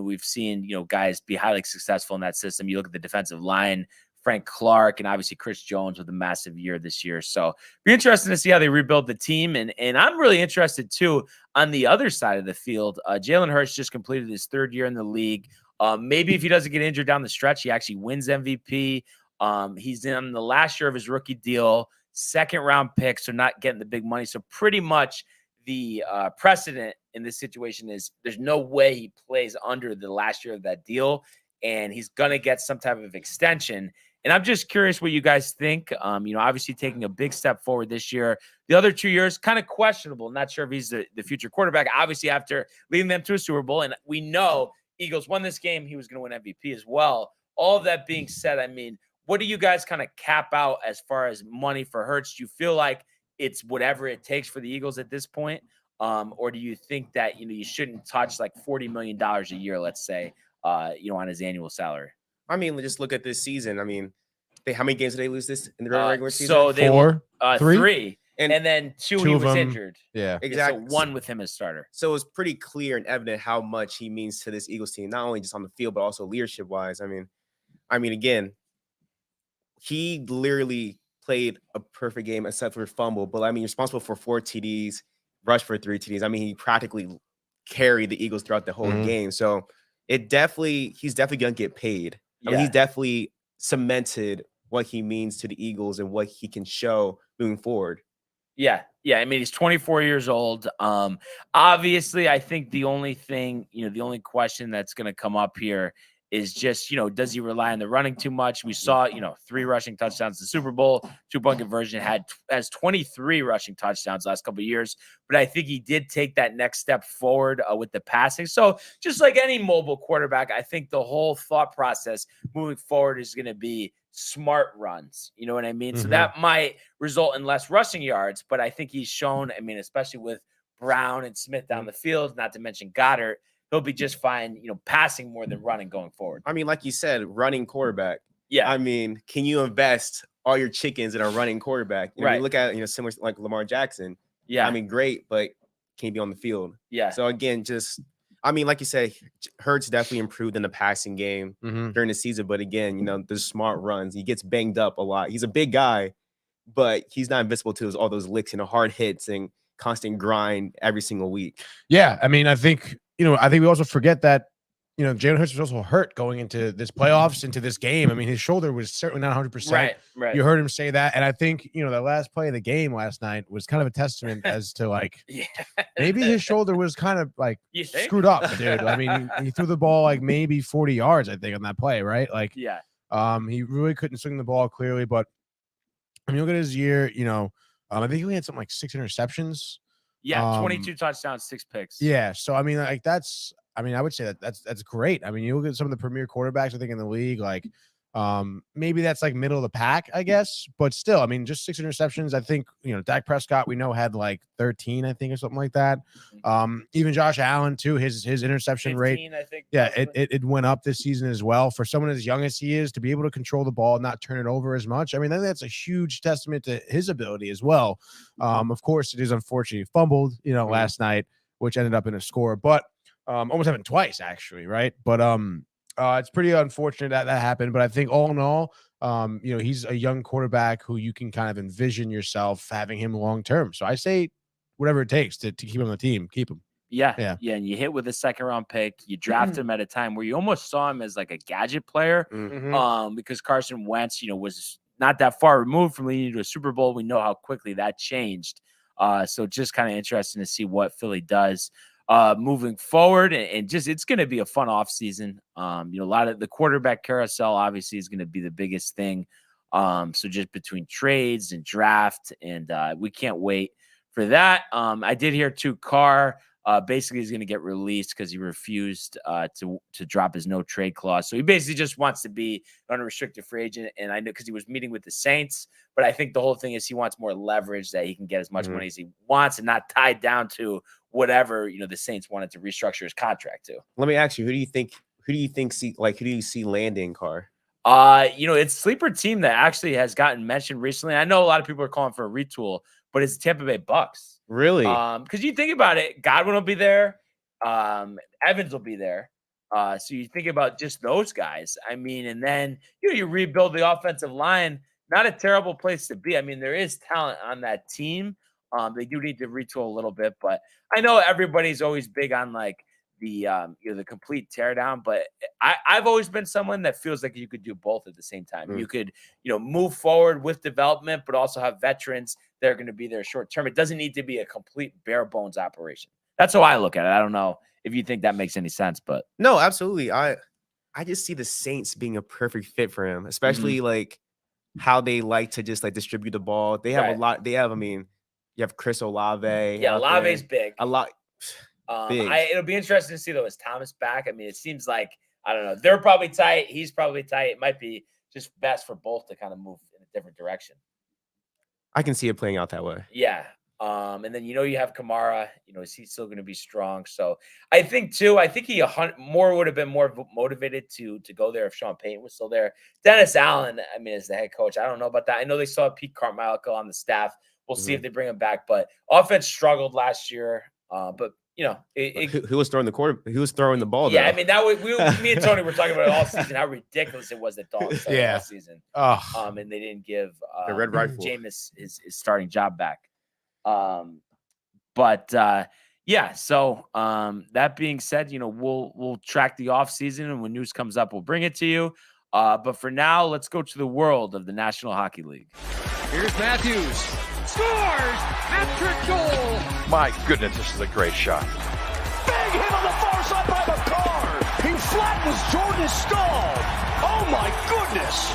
we've seen guys be highly successful in that system. You look at the defensive line Frank Clark, and obviously Chris Jones with a massive year this year. So be interesting to see how they rebuild the team. And I'm really interested too on the other side of the field. Jalen Hurts just completed his 3rd year in the league. Maybe if he doesn't get injured down the stretch, he actually wins MVP. He's in the last year of his rookie deal, 2nd round pick, so not getting the big money. So pretty much the precedent in this situation is there's no way he plays under the last year of that deal, and he's going to get some type of extension. And I'm just curious what you guys think. Obviously taking a big step forward this year. The other 2 years, kind of questionable. Not sure if he's the future quarterback, obviously after leading them to a Super Bowl. And we know Eagles won this game. He was going to win MVP as well. All of that being said, I mean, what do you guys kind of cap out as far as money for Hurts? Do you feel like it's whatever it takes for the Eagles at this point? Or do you think that, you shouldn't touch like $40 million a year, let's say, on his annual salary? I mean, just look at this season. I mean, how many games did they lose this in the regular season? So they 4, 3, 3, and then 2 he was injured. Yeah, exactly. So 1 with him as starter. So it's pretty clear and evident how much he means to this Eagles team, not only just on the field, but also leadership wise. I mean, again, he literally played a perfect game except for fumble. But I mean, responsible for 4 TDs, rushed for 3 TDs. I mean, he practically carried the Eagles throughout the whole game. So he's definitely gonna get paid. I mean, he's definitely cemented what he means to the Eagles and what he can show moving forward. Yeah. I mean, he's 24 years old. Obviously, I think the only thing, the only question that's going to come up here is just, does he rely on the running too much? We saw, 3 rushing touchdowns in the Super Bowl, 2-point conversion, has 23 rushing touchdowns last couple of years. But I think he did take that next step forward with the passing. So just like any mobile quarterback, I think the whole thought process moving forward is going to be smart runs. You know what I mean? So that might result in less rushing yards, but I think he's shown, I mean, especially with Brown and Smith down the field, not to mention Goddard, he'll be just fine, passing more than running going forward. I mean, like you said, running quarterback. Yeah. I mean, can you invest all your chickens in a running quarterback? Right. You look at, similar like Lamar Jackson. Yeah. I mean, great, but can he be on the field? Yeah. So again, like you said, Hurts definitely improved in the passing game during the season. But again, there's smart runs. He gets banged up a lot. He's a big guy, but he's not invincible to all those licks and hard hits and constant grind every single week. Yeah. I mean, I think we also forget that, Jalen Hurts was also hurt going into this playoffs, into this game. I mean, his shoulder was certainly not 100%. Right. You heard him say that. And I think, the last play of the game last night was kind of a testament as to like, maybe his shoulder was kind of like screwed up, dude. I mean, he threw the ball like maybe 40 yards, I think, on that play, right? Like, he really couldn't swing the ball clearly. But I mean, look at his year, I think he only had something like 6 interceptions. Yeah, 22 touchdowns, 6 picks. Yeah, so I mean, like I would say that's great. I mean, you look at some of the premier quarterbacks I think in the league, like maybe that's like middle of the pack, I guess, but still, I mean, just 6 interceptions. I think Dak Prescott we know had like 13, I think, or something like that. Even Josh Allen too, his interception 15, rate, I think. yeah, it went up this season as well. For someone as young as he is to be able to control the ball and not turn it over as much, I mean, that's a huge testament to his ability as well. Of course, it is unfortunately fumbled, last night, which ended up in a score, but almost happened twice actually, right? But it's pretty unfortunate that happened. But I think all in all, he's a young quarterback who you can kind of envision yourself having him long term. So I say whatever it takes to keep him on the team, keep him. Yeah. And you hit with a 2nd round pick. You draft him at a time where you almost saw him as like a gadget player, because Carson Wentz, was not that far removed from leading to a Super Bowl. We know how quickly that changed. So just kind of interesting to see what Philly does moving forward, and just it's going to be a fun offseason. A lot of the quarterback carousel obviously is going to be the biggest thing. So just between trades and draft, and we can't wait for that. I did hear too, Carr basically is going to get released because he refused to drop his no trade clause. So he basically just wants to be an unrestricted free agent. And I know because he was meeting with the Saints, but I think the whole thing is he wants more leverage, that he can get as much money as he wants and not tied down to whatever the Saints wanted to restructure his contract to. Let me ask you, who do you see landing Carr? It's sleeper team that actually has gotten mentioned recently. I know a lot of people are calling for a retool, but it's Tampa Bay Bucks. Really? Because you think about it, Godwin will be there, Evans will be there. So you think about just those guys. I mean, and then you rebuild the offensive line. Not a terrible place to be. I mean, there is talent on that team. They do need to retool a little bit, but I know everybody's always big on like the the complete teardown. But I've always been someone that feels like you could do both at the same time. You could move forward with development, but also have veterans that are going to be there short term. It doesn't need to be a complete bare bones operation. That's how I look at it. I don't know if you think that makes any sense, but no, absolutely. I just see the Saints being a perfect fit for him, especially like how they like to just like distribute the ball. They have a lot. They have, I mean, you have Chris Olave. Yeah, Olave's big. A lot. Big. It'll be interesting to see though. Is Thomas back? I mean, it seems like I don't know. They're probably tight. He's probably tight. It might be just best for both to kind of move in a different direction. I can see it playing out that way. Yeah. And then you have Kamara. Is he still going to be strong? So I think too. I think he more would have been more motivated to go there if Sean Payton was still there. Dennis Allen, I mean, as the head coach, I don't know about that. I know they saw Pete Carmichael on the staff. We'll see if they bring him back. But offense struggled last year. But who was throwing the quarter? Who was throwing the ball? Yeah, though? I mean that was me and Tony were talking about it all season. How ridiculous it was that Dalton started all season. And they didn't give the Red Rifle Jameis his starting job back. So that being said, we'll track the off season, and when news comes up, we'll bring it to you. But for now, let's go to the world of the National Hockey League. Here's Matthews. Scores after goal. My goodness, this is a great shot. Big hit on the far side by Picard. He flattens Jordan Stahl. Oh my goodness.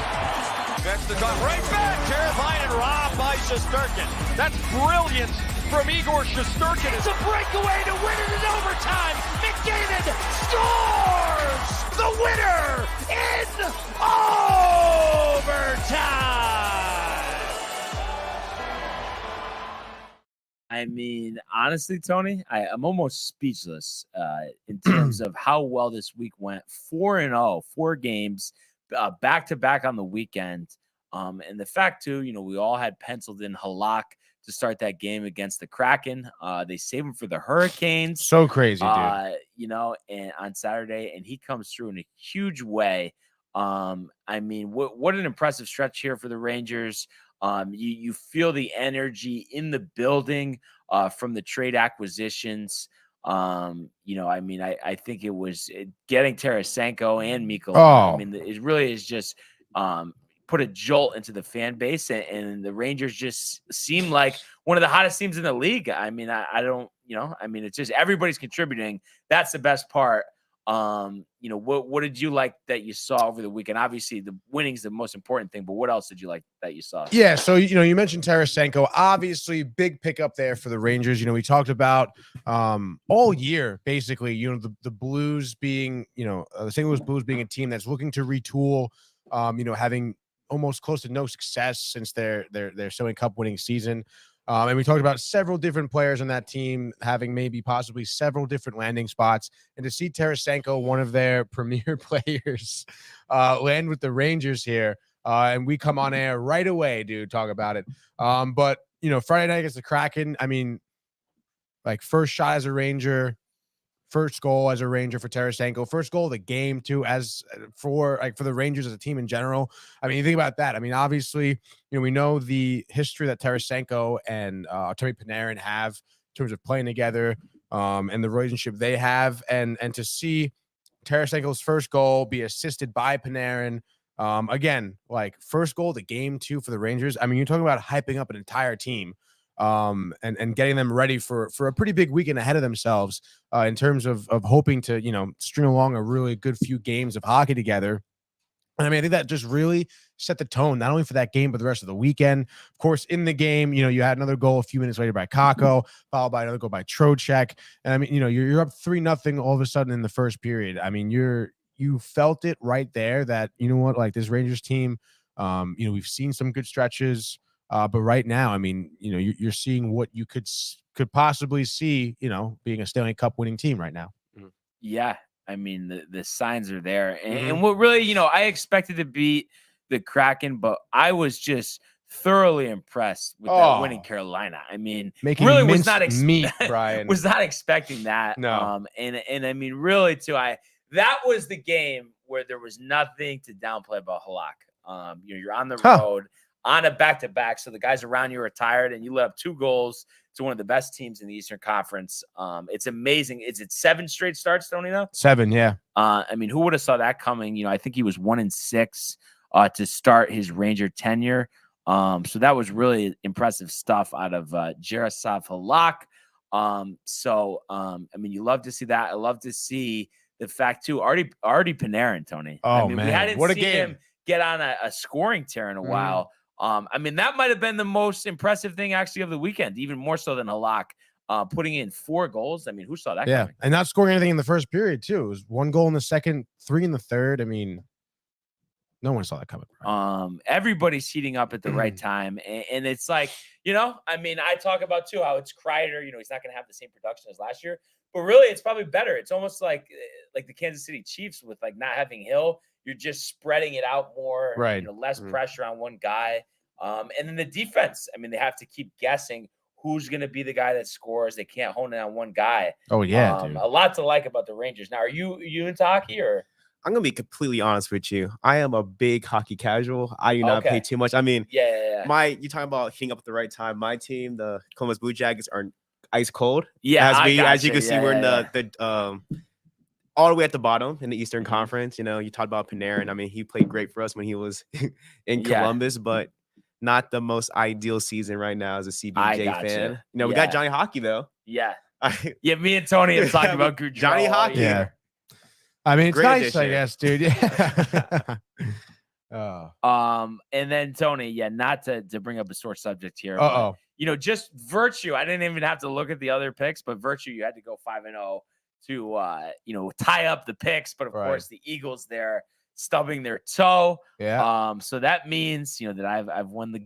That's the top right back. Terrified and robbed by Shesterkin. That's brilliance from Igor Shesterkin. It's a breakaway to win it in overtime. McDavid scores the winner in overtime. I mean, honestly, Tony, I'm almost speechless in terms of how well this week went. 4-0, 4 games, back-to-back on the weekend. And the fact, too, we all had penciled in Halak to start that game against the Kraken. They save him for the Hurricanes. So crazy, dude. And on Saturday, and he comes through in a huge way. I mean, what an impressive stretch here for the Rangers. You feel the energy in the building from the trade acquisitions. I mean, I think it was getting Tarasenko and Mikko. I mean, it really is just put a jolt into the fan base, and the Rangers just seem like one of the hottest teams in the league. I mean, I don't, I mean, it's just everybody's contributing. That's the best part. What did you like that you saw over the weekend? Obviously, the winning's the most important thing, but what else did you like that you saw? Yeah, so you mentioned Tarasenko, obviously big pickup there for the Rangers. We talked about all year basically. The Blues being, the St. Louis Blues being a team that's looking to retool. Having almost close to no success since their Stanley Cup winning season. And we talked about several different players on that team having maybe possibly several different landing spots. And to see Tarasenko, one of their premier players, land with the Rangers here. And we come on air right away, dude, talk about it. But, Friday night against the Kraken, I mean, like first shot as a Ranger, first goal as a Ranger for Tarasenko, first goal of the game too, as for the Rangers as a team in general. I mean, you think about that. I mean, obviously, we know the history that Tarasenko and Artemi Panarin have in terms of playing together, and the relationship they have, and to see Tarasenko's first goal be assisted by Panarin, again, like first goal of the game too for the Rangers. I mean, you're talking about hyping up an entire team. And getting them ready for a pretty big weekend ahead of themselves in terms of hoping to, string along a really good few games of hockey together. And I mean, I think that just really set the tone, not only for that game, but the rest of the weekend. Of course, in the game, you had another goal a few minutes later by Kakko, followed by another goal by Trocheck. And I mean, you're up 3-0 all of a sudden in the first period. I mean, you felt it right there that, like this Rangers team, we've seen some good stretches. But right now, I mean, you're seeing what you could possibly see, being a Stanley Cup winning team right now. Yeah. I mean, the signs are there. And what really, I expected to beat the Kraken, but I was just thoroughly impressed with that winning Carolina. I mean, making really was not expecting that. No. And I mean, really too, that was the game where there was nothing to downplay about Halak. You're on the road on a back-to-back, so the guys around you are tired, and you let up 2 goals to one of the best teams in the Eastern Conference. It's amazing. Is it 7 straight starts, Tony, though? 7, yeah. I mean, who would have saw that coming? I think he was 1-6 to start his Ranger tenure. So that was really impressive stuff out of Jaroslav Halak. I mean, you love to see that. I love to see the fact, too, Artie Panarin, Tony. Oh, I mean, man. we hadn't What a seen game. him get on a scoring tear in a while. I mean, that might have been the most impressive thing, actually, of the weekend, even more so than Halak. Putting in 4 goals. I mean, who saw that coming? And not scoring anything in the first period, too. It was 1 goal in the second, 3 in the third. I mean, no one saw that coming. Right? Everybody's heating up at the right time. And it's like, I mean, I talk about, too, how it's Kreider. He's not going to have the same production as last year. But really, it's probably better. It's almost like the Kansas City Chiefs with, not having Hill. You're just spreading it out more. Right. Less pressure on one guy. And then the defense, I mean, they have to keep guessing who's going to be the guy that scores. They can't hone in on one guy. Oh, yeah, dude. A lot to like about the Rangers. Now, are you into hockey or? I'm going to be completely honest with you. I am a big hockey casual. I do not pay too much. I mean, you talking about heating up at the right time. My team, the Columbus Blue Jackets, are ice cold. Yeah, as you can see, we're in the all the way at the bottom in the Eastern Conference. You talked about Panarin. I mean, he played great for us when he was in Columbus, but not the most ideal season right now as a CBJ fan. We got Johnny Hockey though. Yeah. Me and Tony have talked about Johnny Hockey. Yeah. I mean, it's great nice, addition. I guess, dude. Yeah. And then Tony, not to bring up a sore subject here. Uh-oh. But, just Virtue. I didn't even have to look at the other picks, but Virtue, you had to go 5-0 to tie up the picks. But of course, the Eagles there stubbing their toe. Yeah. So that means that I've won the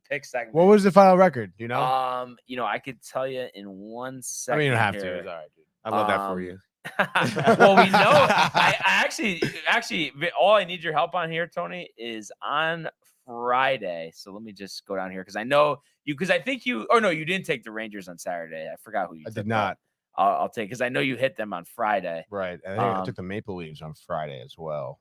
pick segment. What was the final record? I could tell you in 1 second. I mean, you don't have here. to. It's all right, dude. I love that for you. Well, we know. I actually, all I need your help on here, Tony, is on Friday. So let me just go down here because I know you. Because I think you. Oh no, you didn't take the Rangers on Saturday. I forgot who you. I did not. I'll take because I know you hit them on Friday. Right. I think I took the Maple Leafs on Friday as well.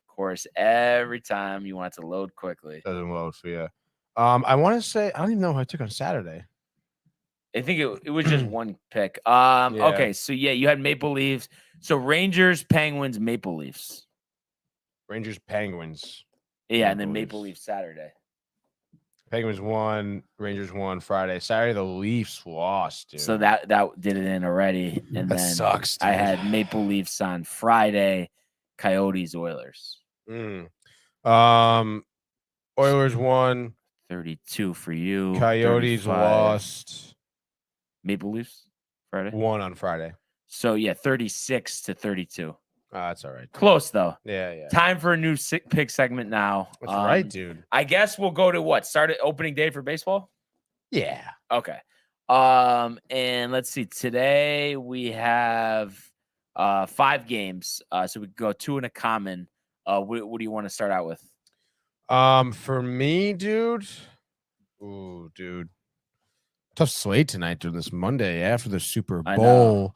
Of course, every time you want it to load quickly. Doesn't load for you. I want to say I don't even know who I took on Saturday. I think it was just one pick. Okay, so you had Maple Leafs. So Rangers, Penguins, Maple Leafs. Rangers, Penguins. Yeah, and then Maple Leafs Saturday. Penguins won, Rangers won Friday. Saturday, the Leafs lost, dude. So that did it in already. And that then sucks, dude. I had Maple Leafs on Friday, Coyotes, Oilers. Oilers won. 32 for you. Coyotes 35. lost. Maple Leafs Friday? Won on Friday. So 36 to 32. That's all right. Dude. Close though. Yeah. Time for a new pick segment now. That's right, dude. I guess we'll go to what? Start at opening day for baseball? Yeah. Okay. And let's see. Today we have 5 games. So we go 2 and a common. What do you want to start out with? For me, dude. Ooh, dude. Tough slate tonight, dude. This Monday after the Super Bowl.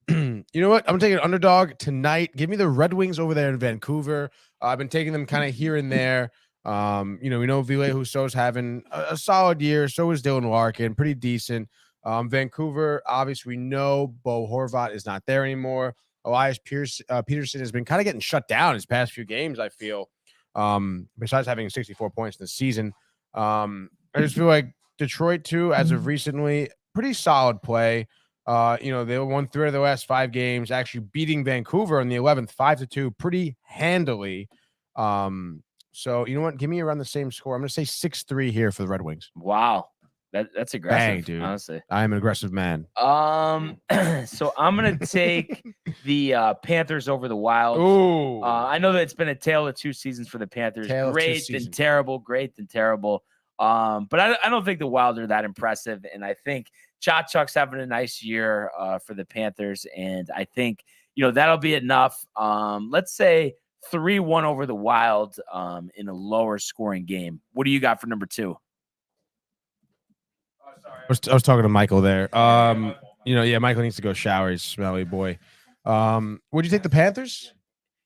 You know what? I'm taking an underdog tonight. Give me the Red Wings over there in Vancouver. I've been taking them kind of here and there. We know Ville Husso's having a solid year. So is Dylan Larkin, pretty decent. Vancouver, obviously, we know Bo Horvat is not there anymore. Elias Peterson has been kind of getting shut down his past few games, I feel. Besides having 64 points in the season. I just feel like Detroit, too, as of recently, pretty solid play. They won 3 of the last 5 games, actually beating Vancouver in the 11th 5-2 pretty handily. So you know what? Give me around the same score. I'm going to say 6-3 here for the Red Wings. Wow. That's aggressive, Bang, dude. honestly. I am an aggressive man. So I'm going to take the Panthers over the Wild. Ooh. I know that it's been a tale of 2 seasons for the Panthers. Great then terrible. But I don't think the Wild are that impressive. And I think Chuck's having a nice year for the Panthers. And I think, that'll be enough. Let's say 3-1 over the Wild in a lower scoring game. What do you got for number 2? I was talking to Michael there. Michael needs to go shower. He's a smelly boy. Would you take the Panthers?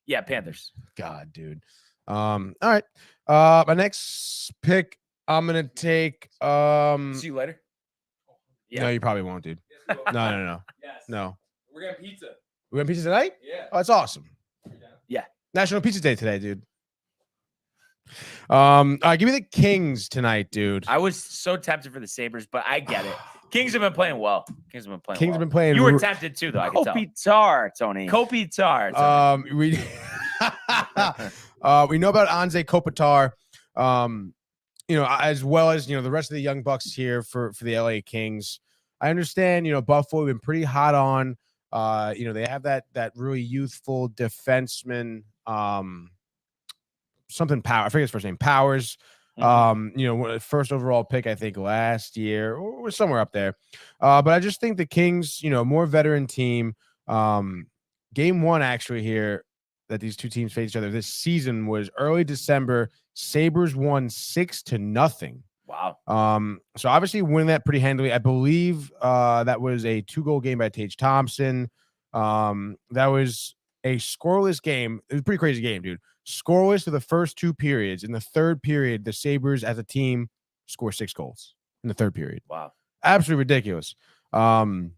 Yeah, Panthers. God, dude. All right. My next pick, I'm gonna take. See you later. Yeah. No, you probably won't, dude. No. Yes. No. We're getting pizza. We're having pizza tonight? Yeah. Oh, that's awesome. Yeah. National Pizza Day today, dude. All right, give me the Kings tonight, dude. I was so tempted for the Sabres, but I get it. Kings have been playing well. Kings have been playing You You were tempted too, though. I can tell. Kopitar, Tony. Kopitar. Tony. We we know about Anze Kopitar, as well as the rest of the young bucks here for the LA Kings. I understand, Buffalo have been pretty hot on. They have that really youthful defenseman, something Power. I forget his first name. Powers. First overall pick, I think, last year or somewhere up there. But I just think the Kings, more veteran team. Game one, actually, here that these two teams face each other this season was early December. Sabres won 6-0. Wow. So obviously winning that pretty handily. I believe that was a 2-goal game by Tage Thompson. That was a scoreless game. It was a pretty crazy game, dude. Scoreless for the first 2 periods. In the third period, the Sabres as a team score 6 goals in the third period. Wow. Absolutely ridiculous. So,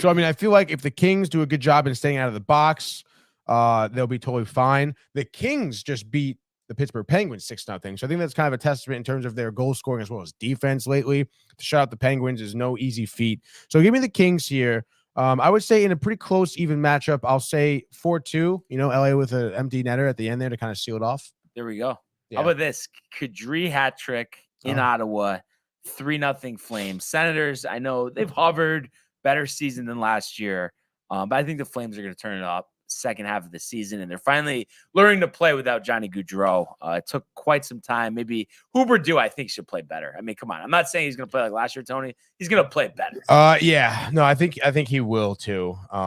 I feel like if the Kings do a good job in staying out of the box, they'll be totally fine. The Kings just beat the Pittsburgh Penguins 6-0. So I think that's kind of a testament in terms of their goal scoring as well as defense lately. To shut out the Penguins is no easy feat. So give me the Kings here. I would say in a pretty close, even matchup, I'll say 4-2. LA with an empty netter at the end there to kind of seal it off. There we go. Yeah. How about this? Kadri hat trick in Ottawa, 3-0 Flames. Senators, I know they've hovered, better season than last year, but I think the Flames are going to turn it up second half of the season, and they're finally learning to play without Johnny Gaudreau. It took quite some time. Maybe Huberdeau, I think, should play better. Come on. I'm not saying he's going to play like last year, Tony. He's going to play better. Yeah. No, I think he will too. But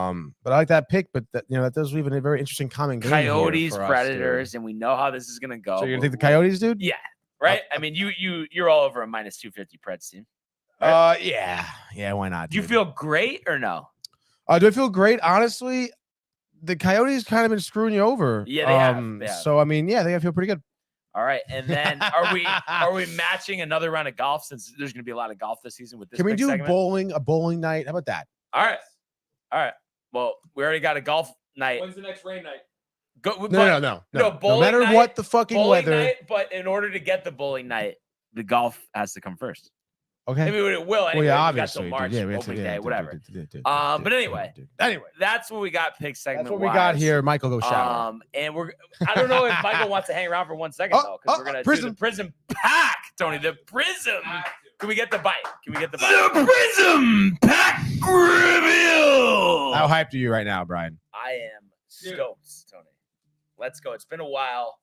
I like that pick, but that does leave a very interesting common game. Coyotes, Predators, and we know how this is going to go. So you're going to take the Coyotes, dude? Yeah. Right? You're all over a minus 250 Preds team. Right? Yeah, why not? Do you feel great or no? Do I feel great? Honestly, the Coyotes kind of been screwing you over. Yeah, they have. So I think I feel pretty good. All right, and then are we matching another round of golf since there's going to be a lot of golf this season with this? Can we do segment? a bowling night? How about that? All right. Well, we already got a golf night. When's the next rain night? No. No matter night, what the fucking weather. Night, but in order to get the bowling night, the golf has to come first. Okay. It will. Anyway, obviously. March, Day, whatever. But anyway, that's what we got. Pick segment. That's what we got here. Michael, go shower. And I don't know if Michael wants to hang around for 1 second though, because we're gonna do the Prism Pack, Tony. The Prism. Can we get the bite? The Prism Pack reveal. How hyped are you right now, Brian? I am stoked, Tony. Let's go. It's been a while.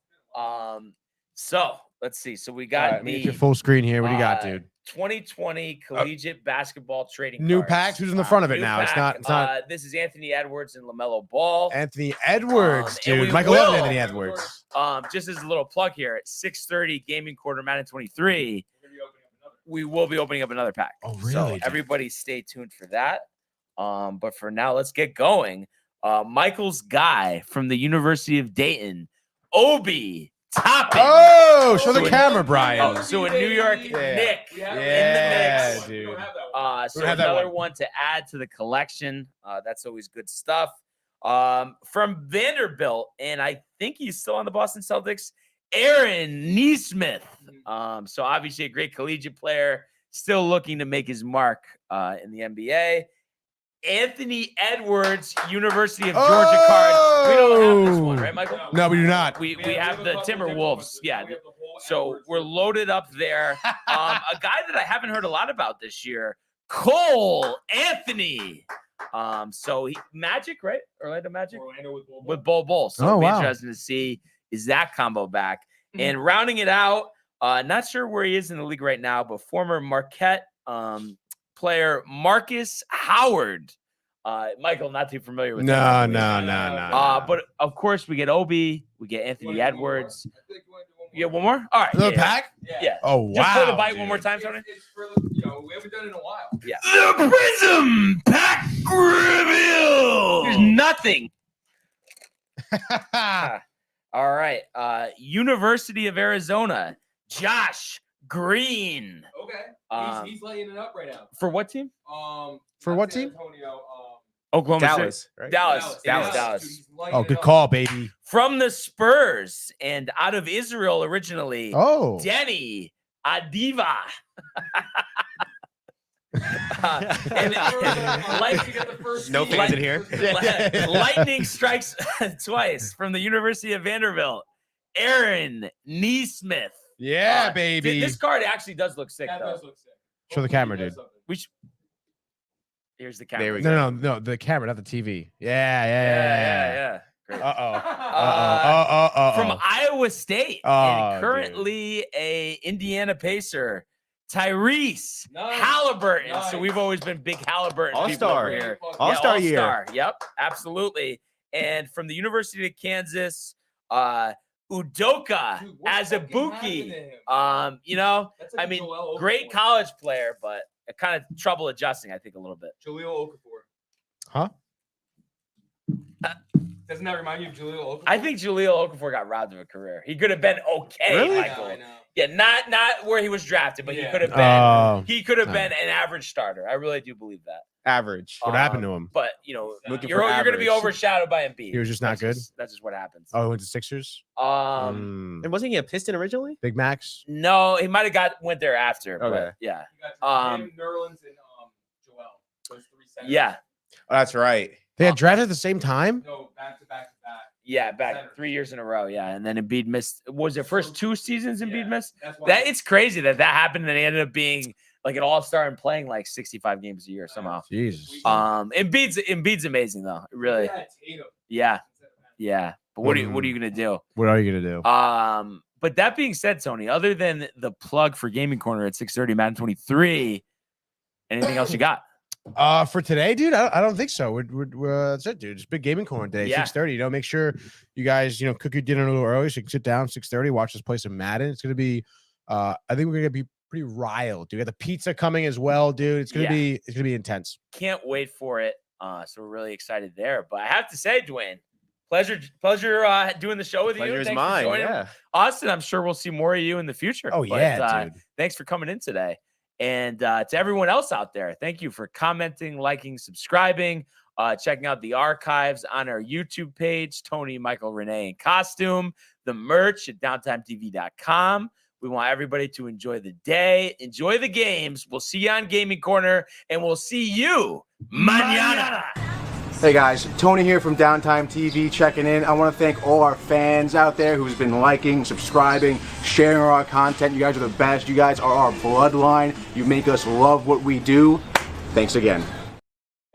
So let's see. So we got your full screen here. What do you got, dude? 2020 collegiate basketball trading new cards. packs. Who's in the front of it now? Pack. It's not. This is Anthony Edwards and LaMelo Ball. Anthony Edwards, dude. Michael loves Anthony Edwards. Just as a little plug here, at 6:30 Gaming Quarter Madden 23, we will be opening up another pack. Oh, really? So everybody stay tuned for that. But for now, let's get going. Michael's guy from the University of Dayton, Obi Toppin. Oh, show the camera, Brian. So a New York Knick in the mix. Dude. So another one to add to the collection. That's always good stuff. From Vanderbilt, and I think he's still on the Boston Celtics, Aaron Nesmith. So obviously a great collegiate player, still looking to make his mark in the NBA. Anthony Edwards, University of Georgia card. We don't have this one, right, Michael? No, we do not. We have the Timberwolves. Yeah. So we're loaded up there. A guy that I haven't heard a lot about this year, Cole Anthony. So Magic, right? Orlando Magic? With Bol Bol. So it'll be interesting to see, is that combo back? And rounding it out, not sure where he is in the league right now, but former Marquette player Marcus Howard. Michael, not too familiar with No. But of course, we get Obi, we get Anthony Edwards. Yeah, one more. All right. Another yeah, pack? Yeah. Oh wow. Just play the bite dude. one more time, Tony. It's for we haven't done it in a while. Yeah. The Prism Pack Reveal. There's nothing. All right. University of Arizona, Josh Green. Okay. He's lighting it up right now. For what team? For what team? Antonio, Oklahoma Dallas, City. right? Dallas. Dude, he's lighting Oh, it good up. call, baby. From the Spurs and out of Israel originally, Oh. Denny Adiva. And No fans in here. Lightning strikes twice from the University of Vanderbilt. Aaron Neesmith. Yeah, baby. This card actually does look sick, That though. does look sick. Show the camera, dude. We should... Here's the camera. There we go. No, the camera, not the TV. Yeah. Great. Uh-oh. From Iowa State, Oh, and currently a Indiana Pacer, Tyrese Halliburton. Nice. So we've always been big Halliburton people All-star. over here. All-star Yeah, year. all-star. Yep, absolutely. And from the University of Kansas, Udoka Dude, what as a fucking happened to Buki. him? You know, That's like I a mean, Joel Okafor. great college player, but kind of trouble adjusting, I think, a little bit. Jaleel Okafor. Huh? Doesn't that remind you of Jaleel Okafor? I think Jaleel Okafor got robbed of a career. He could have been okay, Really? Michael. I know. Yeah, not where he was drafted, but he Yeah. could have been. Oh. He could have been an average starter. I really do believe that. Average. What happened to him? But you know, Looking you're for going to be average. overshadowed by Embiid. He was just not good? That's just what happens. Oh, he went to Sixers? Um, And wasn't he a Piston originally? Big Max? no, he might have went there after. Okay. But yeah, You got Um, him, Nerlens, and Joel. Those three centers. yeah, Oh, that's right. They had drafted at the same time? No, back to back to back. yeah. Back Center. 3 years in a row. Yeah, and then Embiid missed. Was it first 2 seasons Embiid Yeah. missed? That's why. That it's crazy that happened and he ended up being like an all-star and playing like 65 games a year somehow. Jesus. Embiid's amazing though. Really. Yeah, Tatum. Yeah. Yeah. But what are you gonna do? What are you going to do? But that being said, Tony, other than the plug for Gaming Corner at 6:30, Madden 23, anything else you got? For today, dude, I don't think so. That's it, dude. It's big gaming corner today, Yeah. 6:30. Make sure you guys, cook your dinner a little early so you can sit down 6:30, watch us play some Madden. It's gonna be, I think we're gonna be pretty riled, dude. We got the pizza coming as well, dude. It's gonna be intense. Can't wait for it. So we're really excited there. But I have to say, Dwayne, pleasure doing the show with you. Pleasure's Thanks mine. for joining Yeah. us, and I'm sure we'll see more of you in the future. Oh, yeah, dude. Thanks for coming in today. And to everyone else out there, thank you for commenting, liking, subscribing, checking out the archives on our YouTube page, Tony, Michael, Renee in costume, the merch at downtimetv.com. We want everybody to enjoy the day, enjoy the games. We'll see you on Gaming Corner, and we'll see you mañana. Hey guys, Tony here from Downtime TV checking in. I want to thank all our fans out there who's been liking, subscribing, sharing our content. You guys are the best. You guys are our bloodline. You make us love what we do. Thanks again.